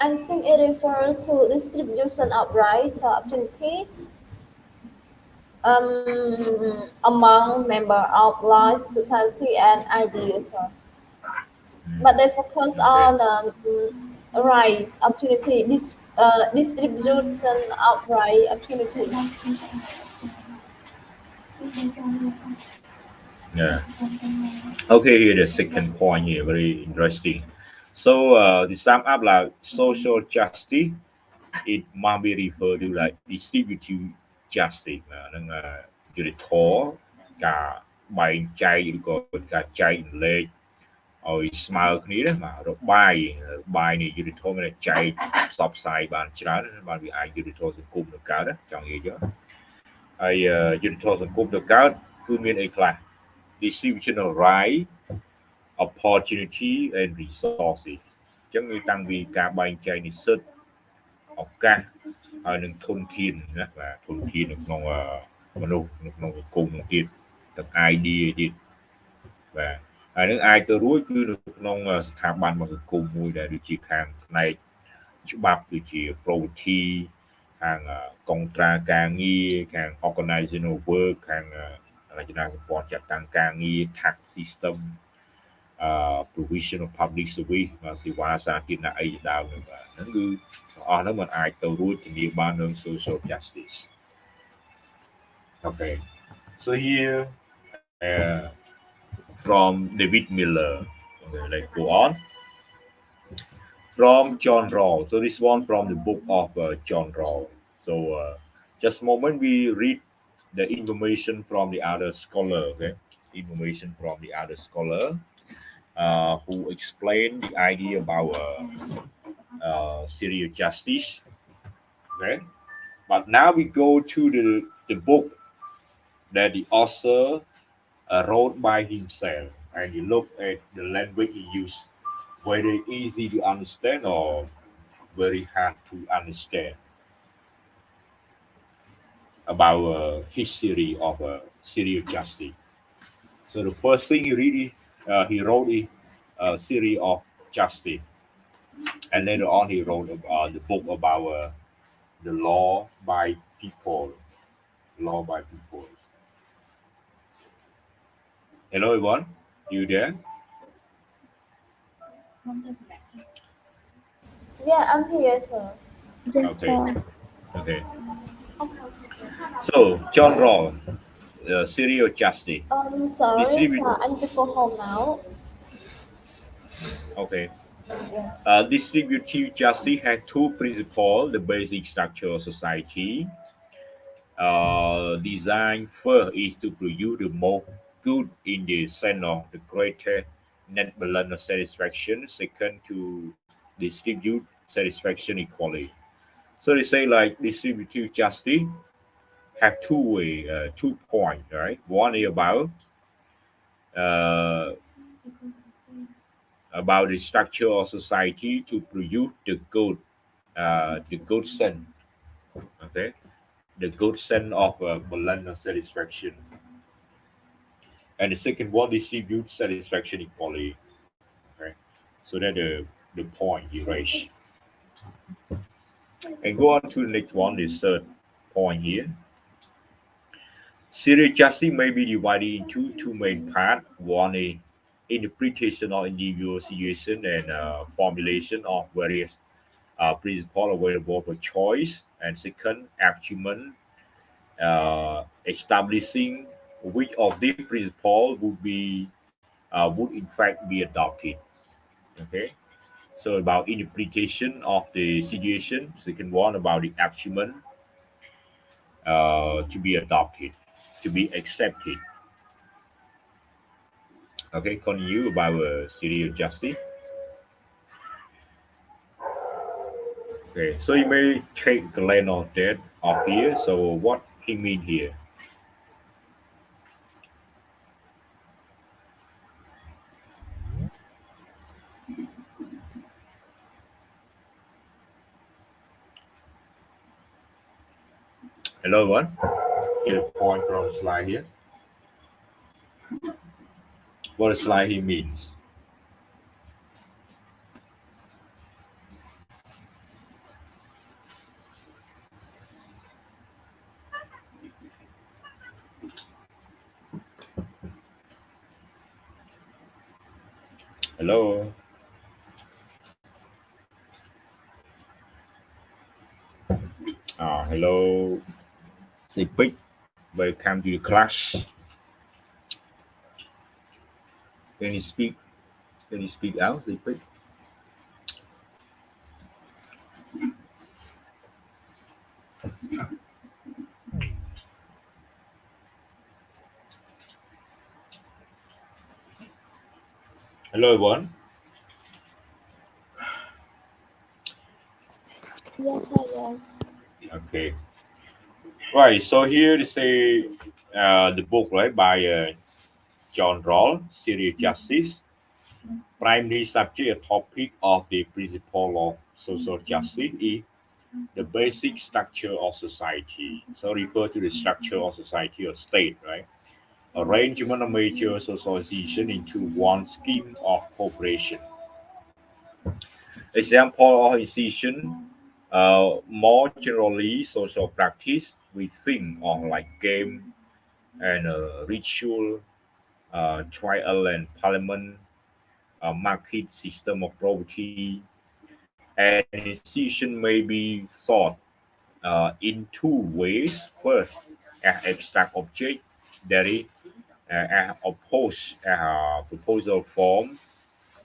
I think it refers to distribution of rights or opportunities among members of life, society, and ideas. But they focus Okay. on rights, opportunity, distribution of right opportunity. Yeah. Okay, here the second point here, very interesting. So to sum up, like social justice, it must be referred to like distributive justice. Nâng du lịch thổ cả bài chay có cả chay lệ ôi smile គ្នា mà របាយនេះយុទ្ធធម៌មានចែកផ្សព្វផ្សាយបានច្រើនបានវាអាចយុទ្ធធម៌សង្គមទៅកើតចង់និយាយទៅហើយយុទ្ធធម៌សង្គមទៅកើតគឺមានអីខ្លះ distribution of right opportunity and resources អញ្ចឹងវាតាំងពីការបែងចែកនិស្សិតឱកាសហើយនឹងធនធានណាបាទធនធាននៅក្នុងមនុស្សនៅក្នុងសង្គមនោះទៀតទាំង idea ទៀតបាទហើយនឹងអាចទៅរួចគឺនៅក្នុងស្ថាប័នរបស់សង្គមមួយដែលដូចជាខាងផ្នែកច្បាប់ដូចជា property ខាងកុងត្រាការងារខាង organization of work ខាងរចនាសម្ព័ន្ធចាត់តាំងការងារ tax system provision of public service សេវាសាធារណៈអីជាដើមហ្នឹងបាទហ្នឹងគឺអស់ហ្នឹងมันអាចទៅរួចធានាបាននឹង social justice. Okay, so here from David Miller. Okay, let's go on. From John Rawls. So this one from the book of John Rawls. So just a moment, we read the information from the other scholar. Okay, information from the other scholar who explained the idea about serial justice. Okay, but now we go to the book that the author wrote by himself, and you look at the language he used, very easy to understand or very hard to understand about history of serial justice. So the first thing he read, he wrote is a series of justice, and later on he wrote the book about the law by people. Law by people. Hello, everyone. You there? Yeah, I'm here, sir. Yes, Okay. sir. Okay. So John Rawls, serial justice. Sorry, Distribute. sir. I need to go home now. Okay. Yeah. Distributive justice has two principles: the basic structure of society. Design first is to produce the most good in the sense of the greater net balance satisfaction. Second, to distribute satisfaction equally. So they say like distributive justice have two points, right? One is uh, about the structure of society to produce the good sense, okay, the good sense of balance satisfaction. And the second one distribute satisfaction equally. Okay, so that the point you raise. And go on to the next one. The third point here. Serial justice may be divided into two main parts. One is interpretation of individual situation and formulation of various principles available for choice. And second, argument establishing which of these principles would in fact be adopted. Okay, so about interpretation of the situation. Second one about the argument to be adopted, to be accepted. Okay, continue about city of justice. Okay, so you may take a glance of that up here. So what he mean here? Hello, everyone. Get a point from the slide here. What the slide he means. Hello. Hello. Say quick. Welcome to the class. Can you speak? Can you speak out? Say quick. Hello, everyone. Yes, sir. Yes. Okay. Right. So here they say the book right by John Rawls, Serial Justice. Primary subject topic of the principle of social justice is the basic structure of society. So refer to the structure of society or state, right? Arrangement of major socialization into one scheme of cooperation. Example of institution, more generally social practice, we think of like game and ritual, trial and parliament, market system of property, and institution may be thought in two ways. First, as abstract object, that is, oppose proposal form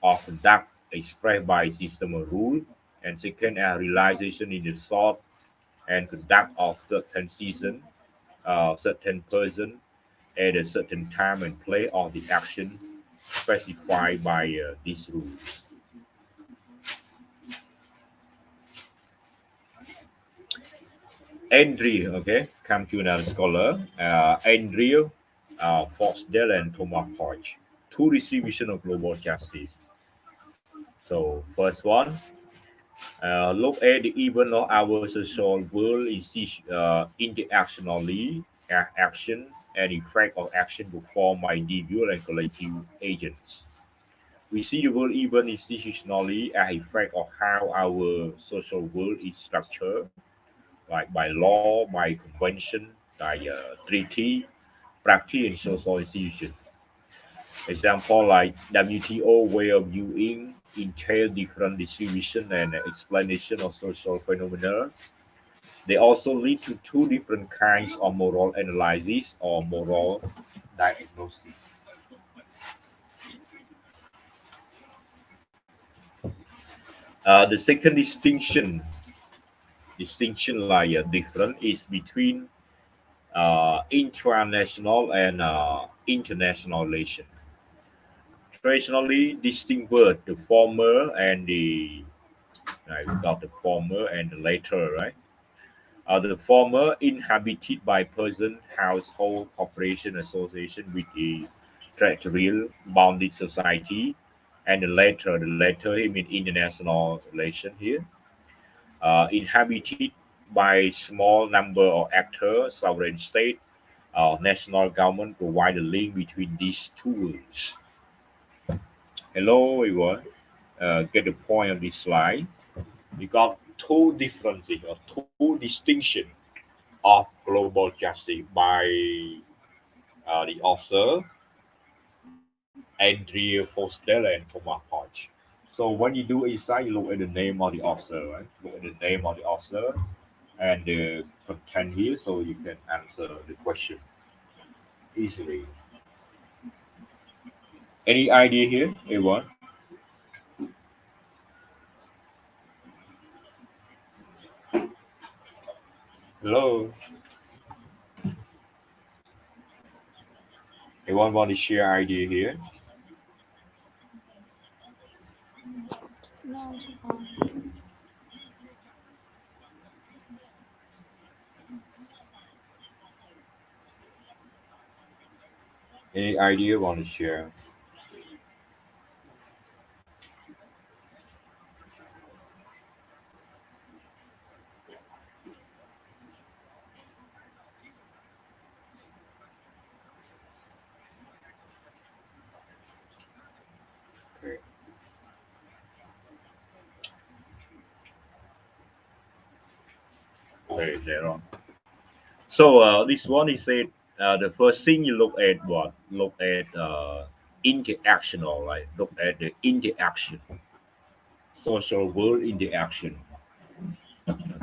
of conduct expressed by system or rule, and second, realization in the thought and conduct of certain season, certain person at a certain time and place of the action specified by these rules. Andrew, okay, come to another scholar. Andrew, Fosdale, and Thomas Hodge, two distribution of global justice. So, first one, look at the even of our social world interactionally, action and effect of action performed by individual and collective agents. We see the world even institutionally as effect of how our social world is structured, like by law, by convention, by treaty, practice, and social institution. Example like WTO way of viewing entail different distribution and explanation of social phenomena. They also lead to two different kinds of moral analysis or moral diagnosis. The second distinction layer different is between intranational and international relation. Traditionally, distinct word the former and the right, we got the former and the later, right? The former inhabited by person, household, corporation, association with the territorial bounded society, and the latter, I mean international relation here, inhabited by small number of actors, sovereign state, national government provide a link between these two worlds. Hello, everyone. Get the point of this slide. We got two differences or two distinction of global justice by the author Andrea Fosdell and Thomas Hodge. So when you do exercise, you look at the name of the author, right? Look at the name of the author and the content here, so you can answer the question easily. Any idea here, everyone? Hello, anyone want to share idea here? No, Any idea want to share? Okay, okay, there on. So this one is said the first thing you look at what? Look at interactional, right? Look at the interaction, social world interaction,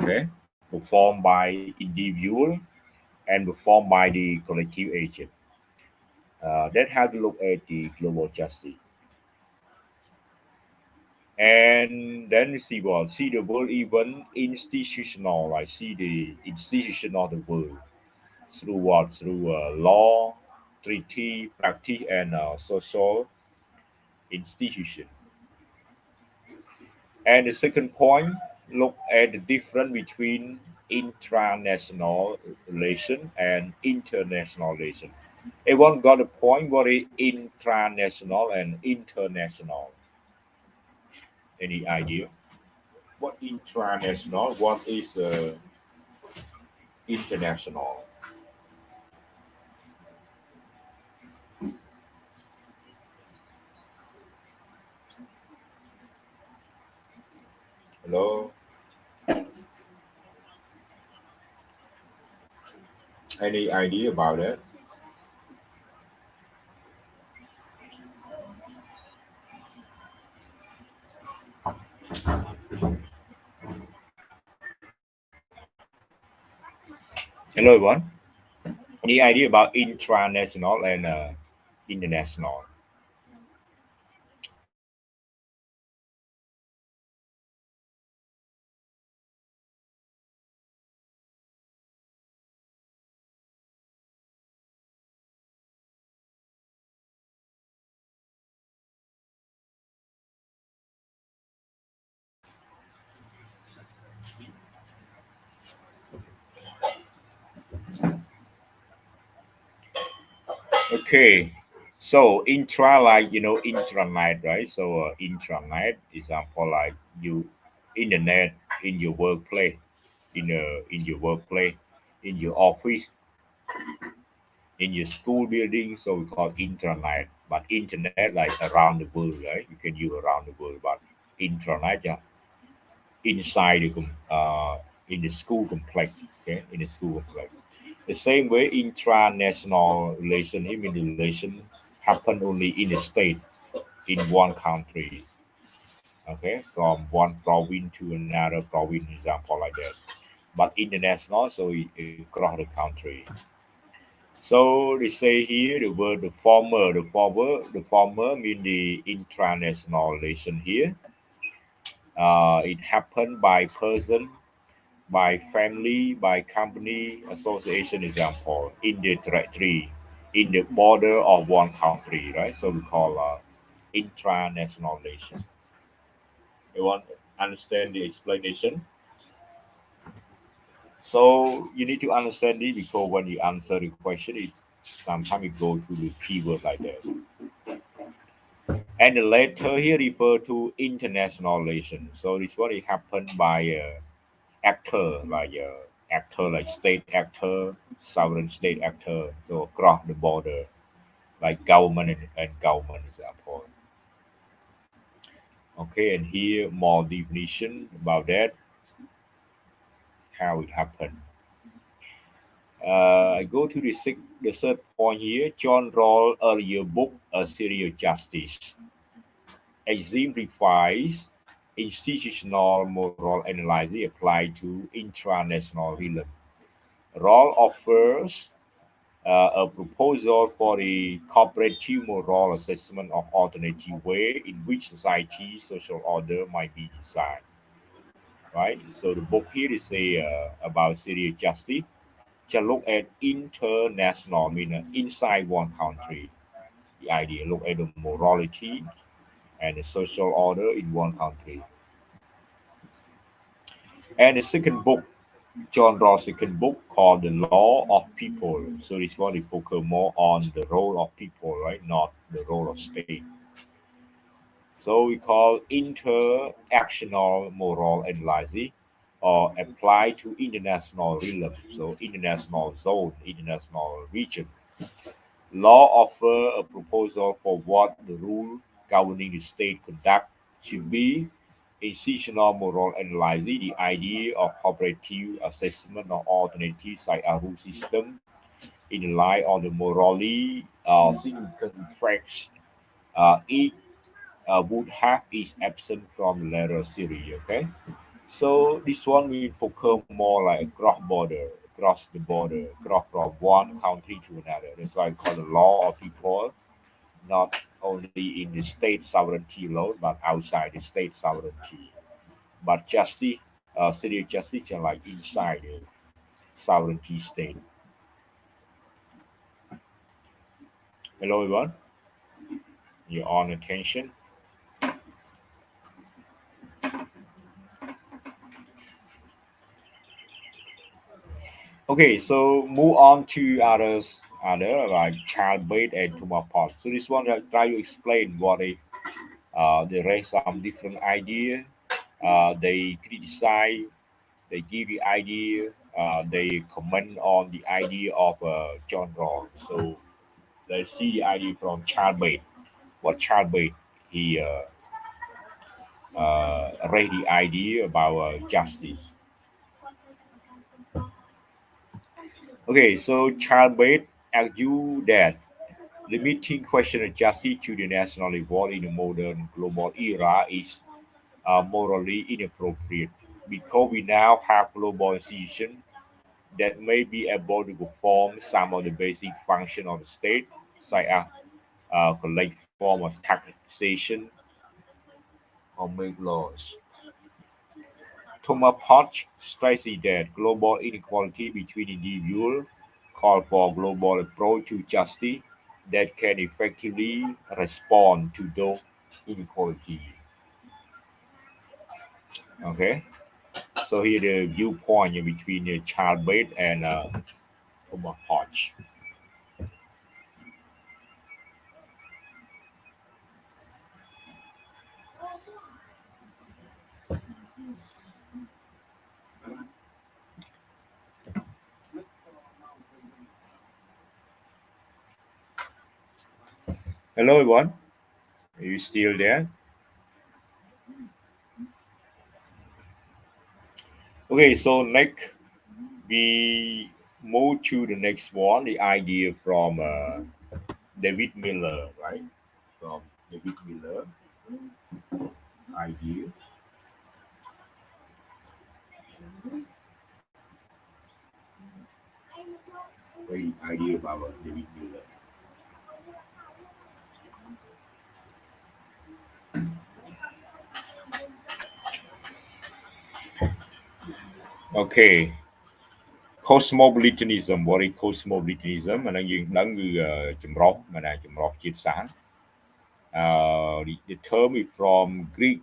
okay? Performed by individual and performed by the collective agent. Then have to look at the global justice. And then we see what? See the world even institutional, right? See the institution of the world through what? Through law, treaty, practice, and social institution. And the second point, look at the difference between intranational relation and international relation. Everyone got a point? What is intranational and international? Any idea? What intranational? What is international? Hello? Any idea about it? Hello, everyone. Any idea about intranational and international. Okay, so intra, like intranet, right? So intranet example, like you internet in your workplace, in your workplace, in your office, in your school building. So we call intranet, but internet like around the world, right? You can use around the world, but intranet, yeah, inside in the school complex, okay, in the school complex. The same way, intranational relation, I mean relation happen only in a state, in one country, okay, from one province to another province, example like that. But international, so across the country. So they say here the word the former mean the intranational relation here. It happened by person, by family, by company, association, example, in the territory, in the border of one country, right? So we call intranational nation. You want to understand the explanation? So you need to understand it because when you answer the question, it sometimes it go to the keyword like that. And the letter here refer to international relation. So this what it happened by actor like state actor, sovereign state actor, so across the border, like government and government example. Okay, and here more definition about that, how it happened. I go to the third point here. John Rawls' earlier book, A Serial Justice, exemplifies institutional moral analysis applied to intranational relation. Rawls offers a proposal for a cooperative moral assessment of alternative way in which society social order might be designed. Right. So the book here is a about serious justice. Just look at international, meaning inside one country. The idea look at the morality and the social order in one country. And the second book, John Rawls' second book called The Law of People. So this one they focus more on the role of people, right? Not the role of state. So we call interactional moral analysis or apply to international realm. So international zone, international region. Law offer a proposal for what the rule governing the state conduct should be. Institutional moral analysis, the idea of cooperative assessment of alternative side a rule system in line on the morally significant facts. It would have is absent from the latter series. Okay, so this one will focus more like across the border, across from one country to another. That's why I call the law of people, not only in the state sovereignty law, but outside the state sovereignty. But justice, city justice, are like inside the sovereignty state. Hello, everyone. You're on attention. Okay, so move on to other like child-based and tumor part. So this one I try to explain what they raise some different idea. They criticize, they give the idea, they comment on the idea of John Rawls. So let's see the idea from child-based. What child-based? He raised the idea about justice. Okay, so child-based argue that limiting question of justice to the national level in the modern global era is morally inappropriate because we now have global institutions that may be able to perform some of the basic functions of the state, such as collect form of taxation or make laws. Thomas Potch stresses that global inequality between individuals call for global approach to justice that can effectively respond to those inequality. Okay, so here the viewpoint between child-based and Thomas Potch. Hello, everyone. Are you still there? Okay, so next we move to the next one. The idea from David Miller, right? From David Miller, idea. Great idea about David Miller. Okay, cosmopolitanism. What is cosmopolitanism? Mà đang dừng đang người chùm rót mà đang chùm rót chiết sáng. The term is from Greek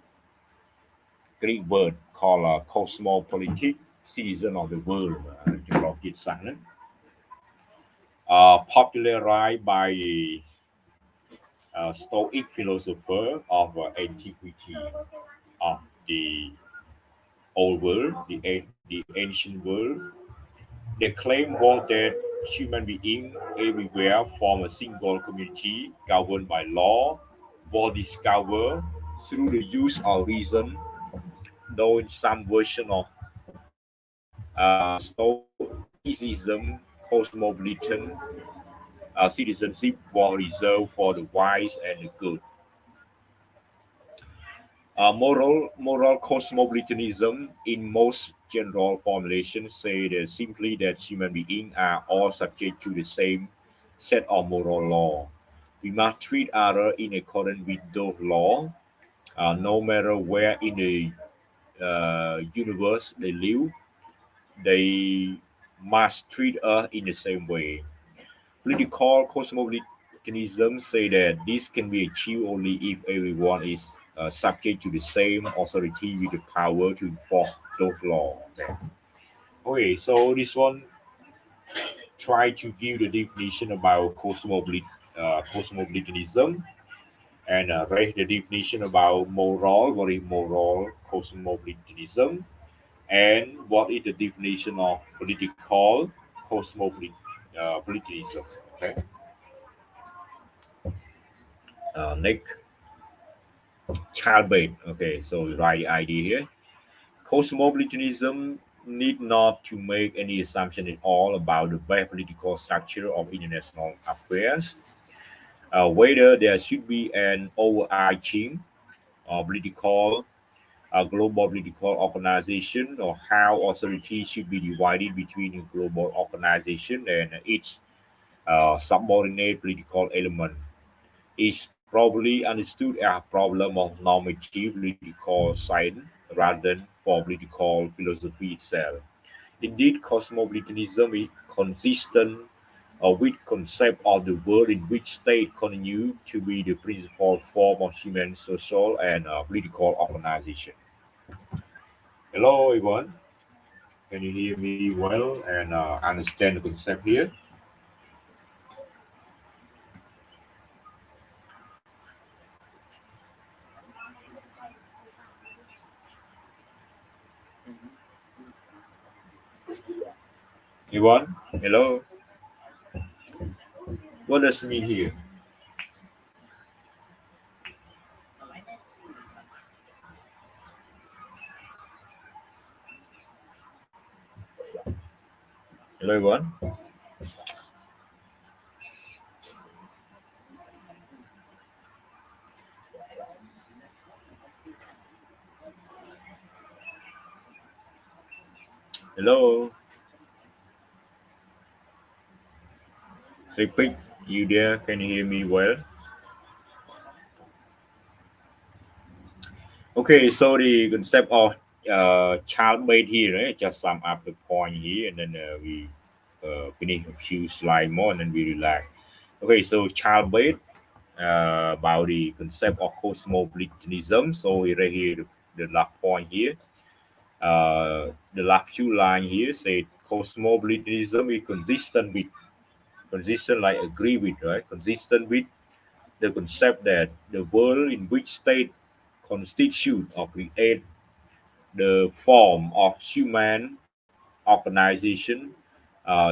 word called cosmopolitic, citizen of the world. Chùm rót chiết sáng đó. Popularized by Stoic philosopher of antiquity of the old world, the ancient world. The claim was that human beings everywhere form a single community governed by law, was discovered through the use of reason, though in some version of Stoicism, cosmopolitan citizenship was reserved for the wise and the good. Moral cosmopolitanism, in most general formulations, say that simply that human beings are all subject to the same set of moral law. We must treat others in accordance with those laws, no matter where in the universe they live. They must treat us in the same way. Political cosmopolitanism say that this can be achieved only if everyone is subject to the same authority with the power to enforce those laws. Okay, so this one try to give the definition about cosmopolitanism and raise the definition about moral, what is moral cosmopolitanism, and what is the definition of political cosmopolitanism. Okay. Next, child-based. Okay, so the right idea here. Cosmopolitanism need not to make any assumption at all about the best political structure of international affairs, whether there should be an overarching political, global political organization, or how authority should be divided between a global organization and its subordinate political element is probably understood as a problem of normative political science rather than for political philosophy itself. Indeed, cosmopolitanism is consistent with concept of the world in which state continue to be the principal form of human social and political organization. Hello, everyone. Can you hear me well and understand the concept here? Everyone, hello. What does it mean here? Hello, everyone. Hello. Repeat, you there? Can you hear me well? Okay, so the concept of child made here, right? Just sum up the point here, and then we finish a few slide more, and then we relax. Okay, so child made about the concept of cosmopolitanism. So we right here the last point here. The last few line here say cosmopolitanism is consistent like agree with, right? Consistent with the concept that the world in which state constitute or create the form of human organization,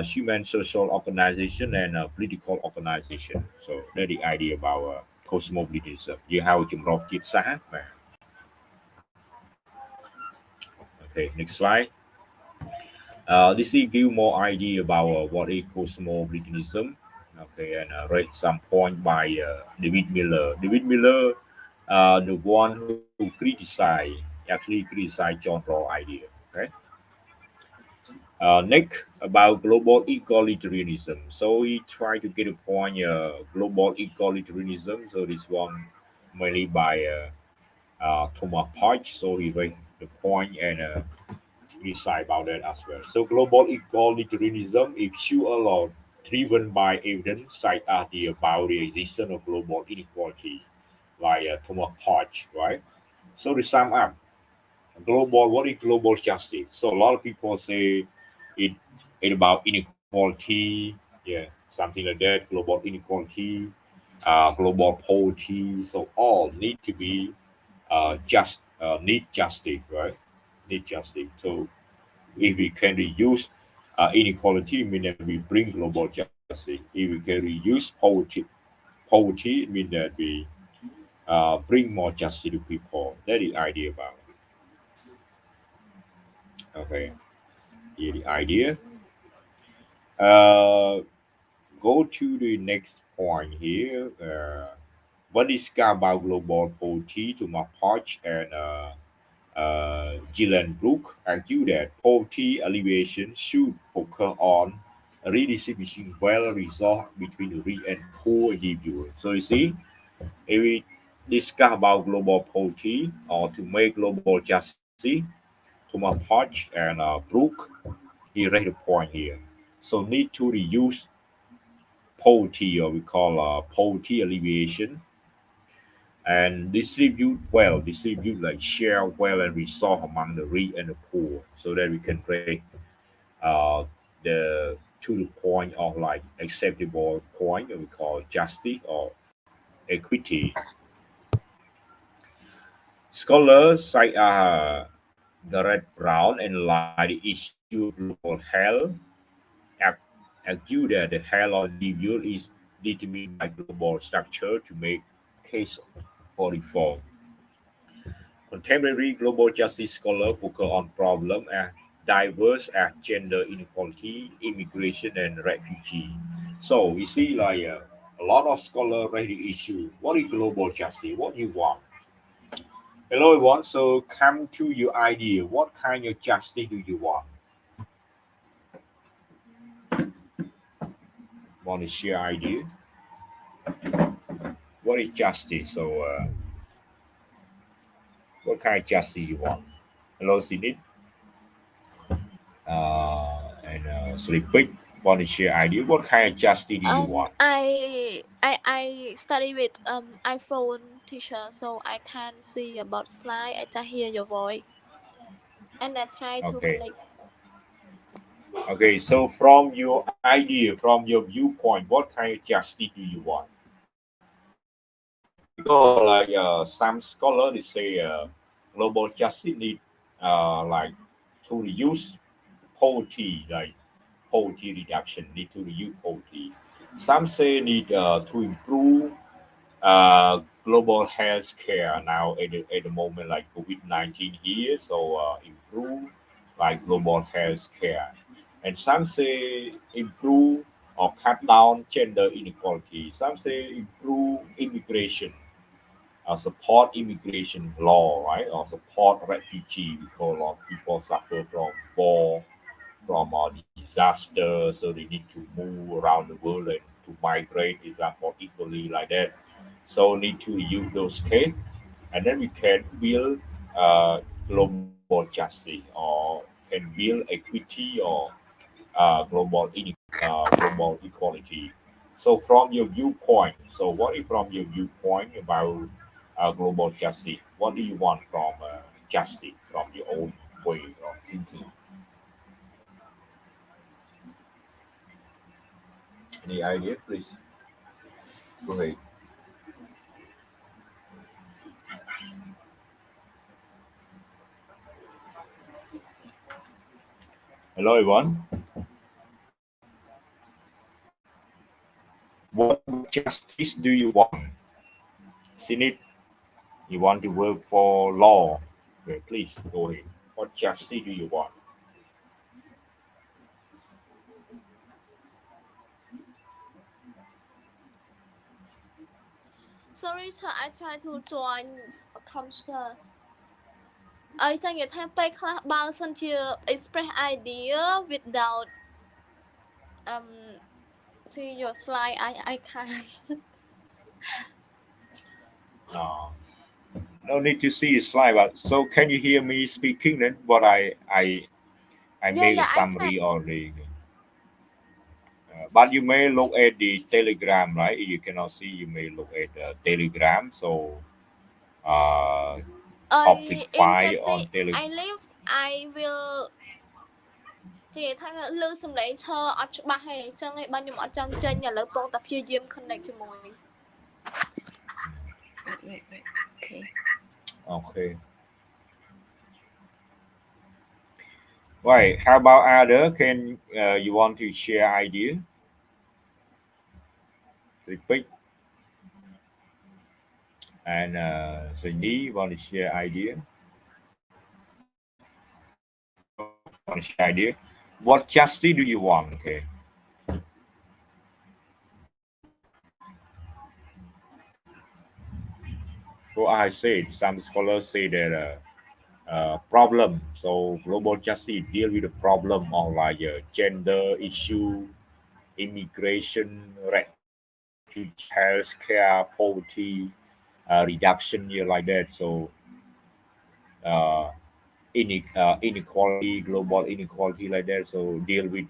human social organization, and political organization. So that's the idea about cosmopolitanism. You have chủng tộc triết xã. Okay, next slide. This will give more idea about what is cosmopolitanism. Okay, and read some point by David Miller. David Miller, the one who actually criticized John Raw idea. Okay. Next, about global egalitarianism. So he tried to get a point global egalitarianism. So this one mainly by Thomas Parch. So he made the point and decide about that as well. So global egalitarianism is sure driven by evidence such as the about the existence of global inequality, like Thomas Parch, right? So to sum up, global what is global justice? So a lot of people say it it about inequality, yeah, something like that, global inequality, global poverty. So all need to be need justice, right? Need justice. So if we can reduce inequality, mean that we bring global justice. If we can reduce poverty mean that we bring more justice to people. That is the idea about it. Okay, here the idea. Uh, go to the next point here. What is about global poverty to my part and Gillian Brook argue that poverty alleviation should focus on redistributing well resource between the rich and poor individuals. So you see, if we discuss about global poverty or to make global justice, Thomas Hodge and Brook, he raised a point here. So need to reduce poverty, or we call poverty alleviation, and distribute like share well and resource among the rich and the poor, so that we can create uh, the to the point of like acceptable point that we call justice or equity. Scholars such Garrett Brown analyze the issue of global health, ag- argue that the health of individual is determined by global structure to make case for reform. Contemporary global justice scholars focus on problems as diverse as gender inequality, immigration, and refugee. So we see like a lot of scholars raise the issue: what is global justice? What you want? Hello, everyone. So come to your idea. What kind of justice do you want? Want to share idea? What is justice? So what kind of justice you want? Hello, Sidney. And sleep quick. Want to share idea? What kind of justice do you want? I study with iPhone teacher, so I can see about slide. I can hear your voice, and I try to Okay. connect. Okay. So from your idea, from your viewpoint, what kind of justice do you want? Because like some scholars they say global justice need like to reduce poverty, like poverty reduction, need to reduce poverty. Some say need to improve global health care now at the moment, like COVID-19 here, so improve like global health care. And some say improve or cut down gender inequality. Some say improve immigration, support immigration law, right? Or support refugee, because a lot of people suffer from war, from disaster, so they need to move around the world and to migrate, example, equally like that. So need to use those case, and then we can build global justice or can build equity or global equality. So from your viewpoint, so what is from your viewpoint about global justice? What do you want from justice from your own way of thinking? Any idea, please? Go ahead. Hello, everyone. What justice do you want? Seen it? You want to work for law? Okay, please go ahead. What justice do you want? Sorry sir, I try to join a computer អីចឹងនិយាយថាពេលខ្លះបើសិនជា express idea without um see your slide I can't No, no need to see the slide. But so can you hear me speaking? Then what I yeah make a yeah I can summary already. But you may look at the telegram, right? You cannot see. You may look at the telegram. So uh, public I in file taxi on telegram. I live I will និយាយថាលឺសំឡេងឈរអត់ច្បាស់ទេអញ្ចឹងឯងបើខ្ញុំអត់ចង់ចេញឥឡូវពងតែព្យាយាម connect ជាមួយ wait okay Okay. Right. How about other? Can you want to share idea? Repeat. And Cindy want to share idea. Want to share idea? What justice do you want? Okay. So I said some scholars say that problem. So global justice deal with the problem of like gender issue, immigration, refugee, healthcare, poverty, reduction, like that. So uh, inequality, global inequality, like that. So deal with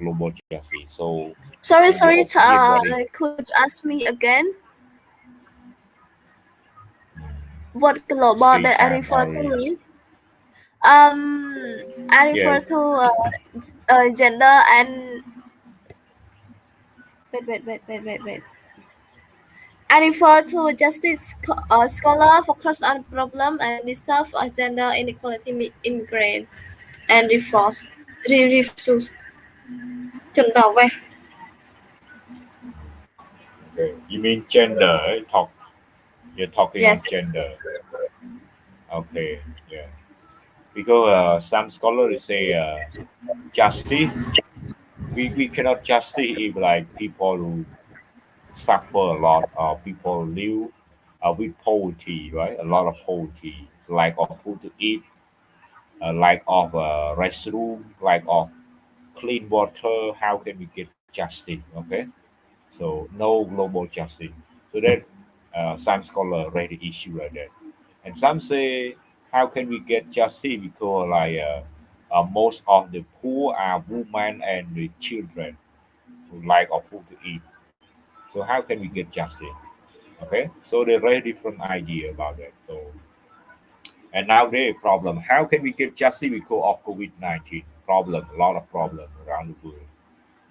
global justice. So sorry in your sorry opinion, what is could you ask me again what global state that I time refer already? to I refer Yes. to gender and wait. I refer to justice scholar focus on problem and resolve gender inequality in grade and refuse ជំតោះវេះ Okay. You mean gender? You're talking on yes gender. Okay. Yeah. Because some scholars say justice we cannot justice if like people who suffer a lot or people live with poverty, right? A lot of poverty, lack of food to eat, lack of restroom, lack of clean water. How can we get justice? Okay, so no global justice. So that some scholars raise the issue like that, and some say how can we get justice because like most of the poor are women and the children who lack of food to eat. So how can we get justice? Okay, so they raise different idea about that. So and now the problem: how can we get justice because of COVID-19? Problem, a lot of problem around the world.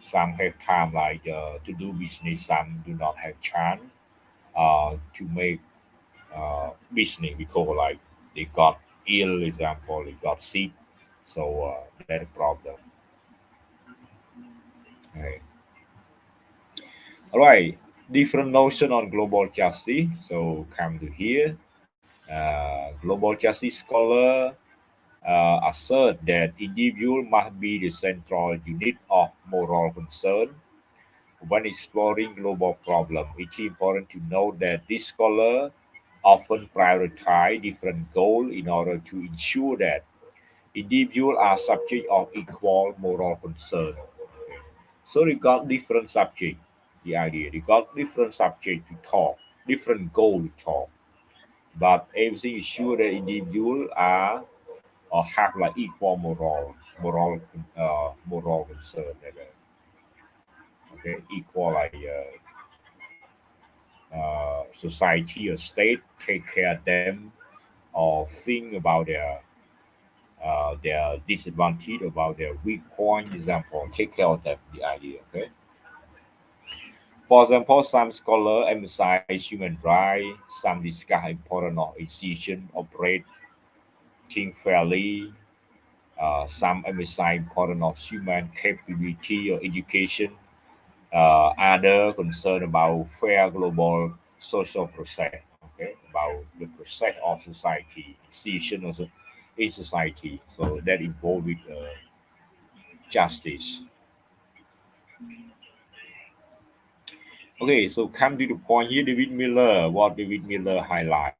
Some have time like to do business, some do not have chance to make business because like they got ill, example, they got sick. So that's a problem. Okay. All right, different notion on global justice. So come to here. Global justice scholar assert that individual must be the central unit of moral concern when exploring global problem. It's important to note that this scholar often prioritize different goals in order to ensure that individuals are subject of equal moral concern. Okay. So they got different subject. The idea they got different subject to talk, different goal to talk. but everything is sure that individuals are or have like equal moral concern. Okay, equal like society or state take care of them or think about their disadvantage, about their weak point, example, take care of them, the idea, okay? For example, some scholars emphasize human rights, some discuss importance of institutions operating fairly, some emphasize importance of human capability or education, other concern about fair global social process, okay, about the process of society, institution also in society, so that involved with justice. Okay, so come to the point here, David Miller, what David Miller highlight.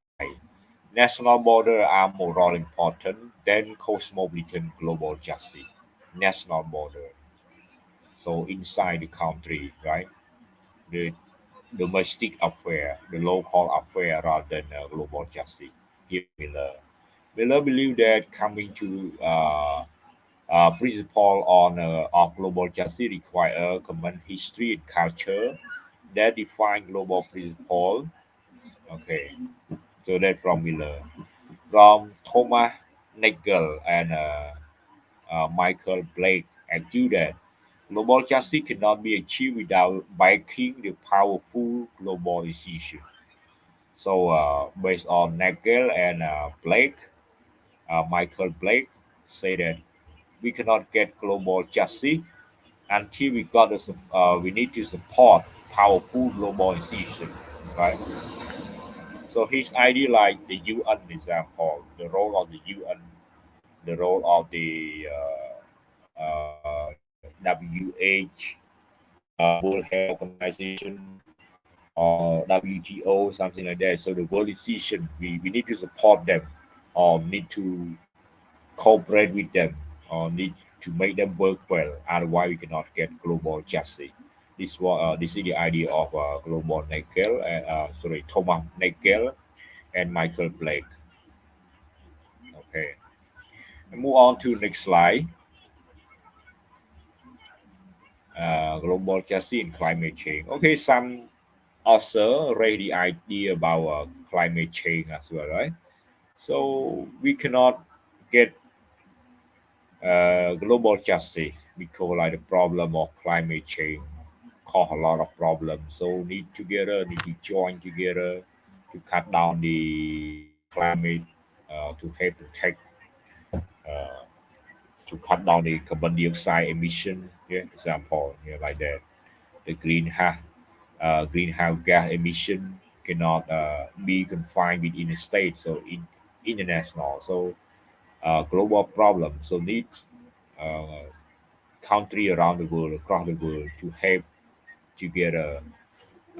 National border are more important than cosmopolitan global justice. National border, so inside the country, right? The domestic affair, the local affair rather than global justice. Here, Miller. Miller believed that coming to principle on of global justice require a common history and culture that define global principle. Okay, so that from Miller. From Thomas Nagel and Michael Blake argue that global justice cannot be achieved without backing the powerful global institution. So, based on Nagel and Blake, Michael Blake say that we cannot get global justice until we need to support powerful global institutions, right? So his idea, like the UN example, the role of the UN, the role of the WH, World Health Organization, or WTO, something like that. So the world institution, we need to support them, or need to cooperate with them, or need to make them work well. Otherwise, we cannot get global justice. This is the idea of global Nagel, Thomas Nagel and Michael Blake. Okay, and move on to next slide. Global justice and climate change. Okay, some also raise the idea about climate change as well, right? So we cannot get global justice because like the problem of climate change cause a lot of problems. So need to join together to cut down the climate, to help protect, uh, to cut down the carbon dioxide emission. Yeah, example, yeah, like that. The greenhouse gas emission cannot be confined within a state, so international. So global problem. So need uh, country around the world, across the world, to help together.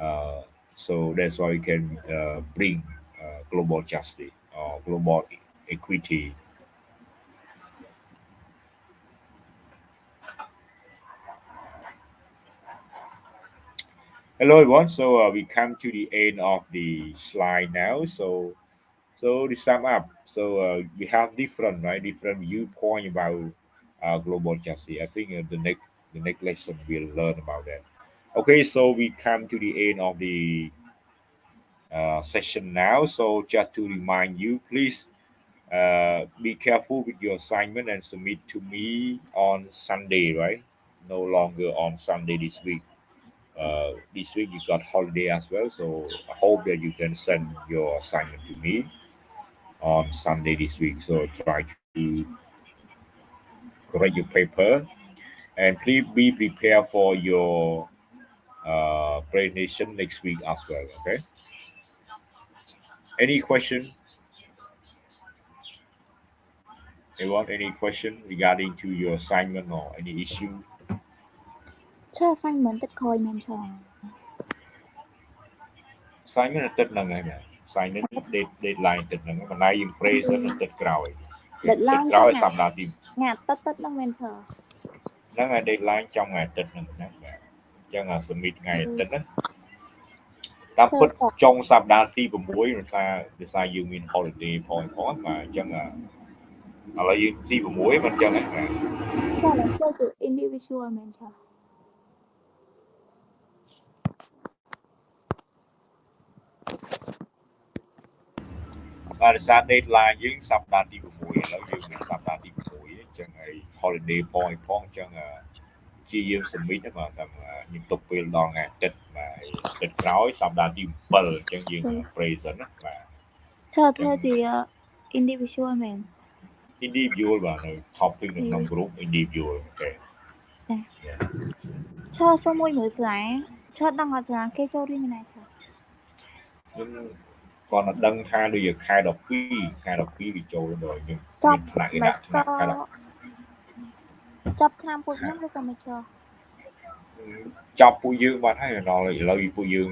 Uh, so that's why we can bring global justice or global equity. Hello everyone. So we come to the end of the slide now. So to sum up, so we have different viewpoint about global justice. I think the next lesson we'll learn about that. Okay, so we come to the end of the session now. So just to remind you, please be careful with your assignment and submit to me on Sunday, right? No longer on Sunday this week. This week you got holiday as well, so I hope that you can send your assignment to me on Sunday this week. So try to correct your paper and please be prepared for your presentation next week as well. Okay. Any question? Anyone? Any question regarding to your assignment or any issue? Sir assignment tất khôi men sir. Assignment là tích năng nè. Assignment deadline tích năng mà nay impression là tíchក្រោយ. Deadlineក្រោយ chắc សម្រាប់ទី ngày tất năng men sir. ហ្នឹងហើយ deadline trong ngày tíchហ្នឹងណាបាទអញ្ចឹង submit ថ្ងៃtíchណា តាមពិតចុងសប្តាហ៍ទី6ដោយសារយើងមាន holiday point ផងបាទអញ្ចឹងឥឡូវយើងទី6មិនអញ្ចឹងហ្នឹង Cha là chơi chữ individual មែនចា បាទដោយសារ deadline យើងសប្តាហ៍ទី6ឥឡូវយើងមានសប្តាហ៍ទី6អញ្ចឹងហើយ holiday point ផងអញ្ចឹងជាយើង submit បាទតាមខ្ញុំទុកពេលដល់ថ្ងៃអាទិត្យបាទអាទិត្យក្រោយសប្តាហ៍ទី7អញ្ចឹងយើង present ណាបាទ Chaធ្វើជា individual មែន individual បាទនៅ topic នៅក្នុង group individual អូខេ Cha សុំមួយមើលស្លា Cha ដឹងអត់ថាគេចូលរៀនណាចា ខ្ញុំគាត់នឹងដឹងថាដូចខែ12ខែ12វាចូលដល់ខ្ញុំមានថ្នាក់គេដាក់ថ្នាក់ខែចាប់ឆ្នាំពួកខ្ញុំឬក៏មិនចោះ ចាប់ពួកយើងបាត់ហើយដល់ឥឡូវពួកយើង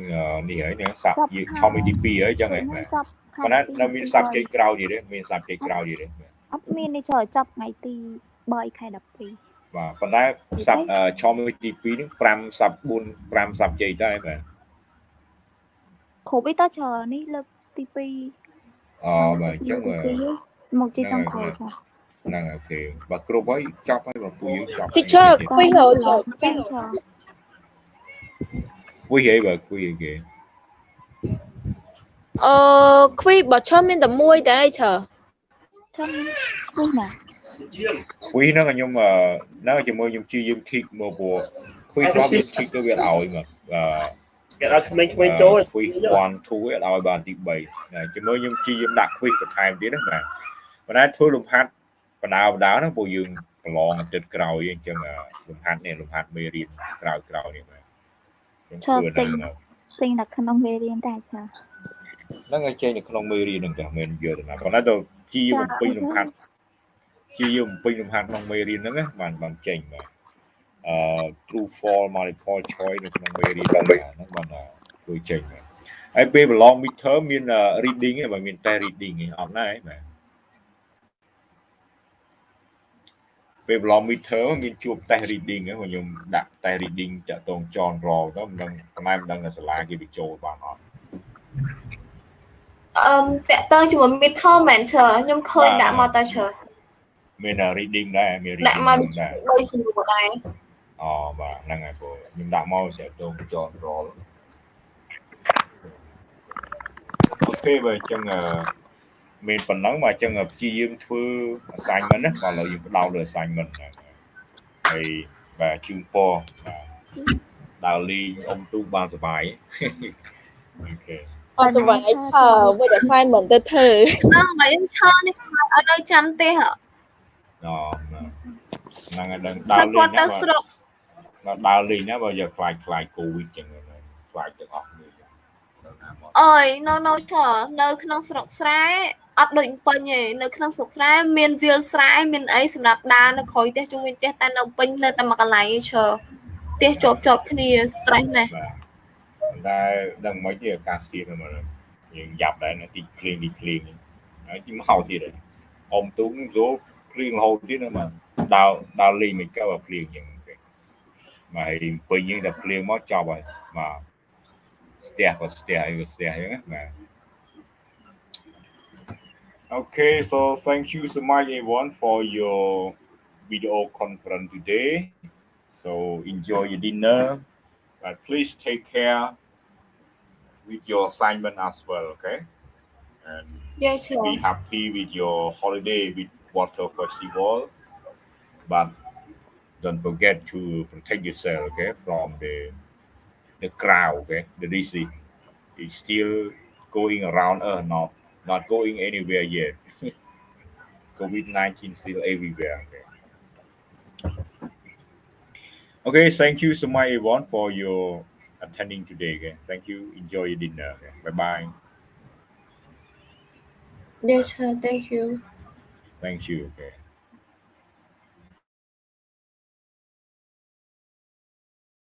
នេះហើយនេះសាប់យើងឆមទី2ហើយអញ្ចឹងហ៎បាទប៉ុន្តែនៅមានសាប់ជ័យក្រោយទៀតទេមានសាប់ជ័យក្រោយទៀតទេអត់មាននេះចោះចាប់ថ្ងៃទី3ខែ12បាទប៉ុន្តែសាប់ឆមទី2នេះ5សាប់4 5សាប់ជ័យដែរបាទគ្រប់ឯតើចោះនេះលើកទី2បាទអញ្ចឹងមកជាចុងក្រោយចា ហ្នឹងអូខេបាទគ្រប់ហើយចប់ហើយបាទពួកយើងចប់ teacher គួយហៅចុះ គួយហីបាទគួយហីគេ គួយបើឈើមានតែមួយតែអីឈើ ចាំគួយណា គួយហ្នឹងខ្ញុំហ្នឹងជាមួយខ្ញុំជាយើង kick មកព្រោះគួយគាត់ kick ទៅវាឲ្យមកគេឲ្យក្មេងៗចូលគួយ1 2ឲ្យបានទី3ជាមួយខ្ញុំជាយើងដាក់ quiz បន្ថែមទៀតណាបាទប៉ុន្តែធ្វើលំហាត់បដាហ្នឹងពួកយើងប្រឡងអាទិត្យក្រោយអញ្ចឹងលំហាត់មេរៀនក្រោយនេះបាទខ្ញុំធ្វើចេញនៅក្នុងមេរៀនតែចា ហ្នឹងឲ្យចេញនៅក្នុងមេរៀនហ្នឹងតែមិនយល់ទេណាប៉ុន្តែទៅជាយើងបំពេញលំហាត់ក្នុងមេរៀនហ្នឹងណាបានចេញបាទ true false multiple choice នៅក្នុងមេរៀនហ្នឹងបានជួយចេញបាទហើយពេលប្រឡង midterm មាន reading ឯងបាទមានតែ reading ឯងអត់ណាបាទពេលប្រឡង midterm មានជួប test reading ហ្នឹងខ្ញុំដាក់ test reading តាក់ទងចនរទៅមិនដឹងថាសាលាគេបញ្ចូលបានអត់តាក់ទងជាមួយ midterm មែនឈើខ្ញុំឃើញដាក់មកតែឈើមាន reading ដែរមាន reading ដាក់មកដូចស្រួលដែរបាទហ្នឹងហើយបងខ្ញុំដាក់មកតាក់ទងចនរអូខេបើអញ្ចឹងមានប៉ុណ្ណឹងបាទអញ្ចឹងព្យាយាមធ្វើ assignment ណាបាទឥឡូវយើងផ្ដោតលើ assignment ហើយបាទជូនពរបាទដើរលេងអ៊ំទូបានសុបាយអូខេអត់សុបាយឈើមួយ assignment ទៅធ្វើហ្នឹងបើខ្ញុំឈើនេះអត់នៅចាំទេហ៎ហ្នឹងហើយដើរលេងណាបាទដើរលេងណាបើយកខ្លាច COVID ចឹងខ្លាចទាំងអស់គ្នាអើយនៅឈើនៅក្នុងស្រុកស្រែអត់ដូចពេញទេនៅក្នុងស្រុកស្រែមានវាលស្រែមានអីសម្រាប់ដើរនៅក្រោយផ្ទះជុំវិញផ្ទះតែនៅពេញនៅតែមួយកន្លែងឈើផ្ទះជាប់គ្នា stress ណាស់តែដឹងមិនទេអាកាសធាតុហ្នឹងយើងយ៉ាប់ដែរនៅទីភ្លៀងហើយទីមកទៀតអ៊ំទូនឹងចូលភ្លៀងរហូតទៀតណាបាទដើរលេងមិនក៏ភ្លៀងចឹងមកហើយពេញយើងតែភ្លៀងមកចប់ហើយបាទស្ទះអីចឹងណា Okay, so thank you so much everyone for your video conference today. So enjoy your dinner, but please take care with your assignment as well, okay? And be happy with your holiday with water festival, but don't forget to protect yourself, okay, from the crowd, okay? The disease is still going around us, not going anywhere yet. COVID-19 still everywhere. Okay, thank you so much everyone for your attending today. Okay, thank you. Enjoy your dinner. Okay? Bye bye. Yes, sir. Thank you. Thank you. Okay.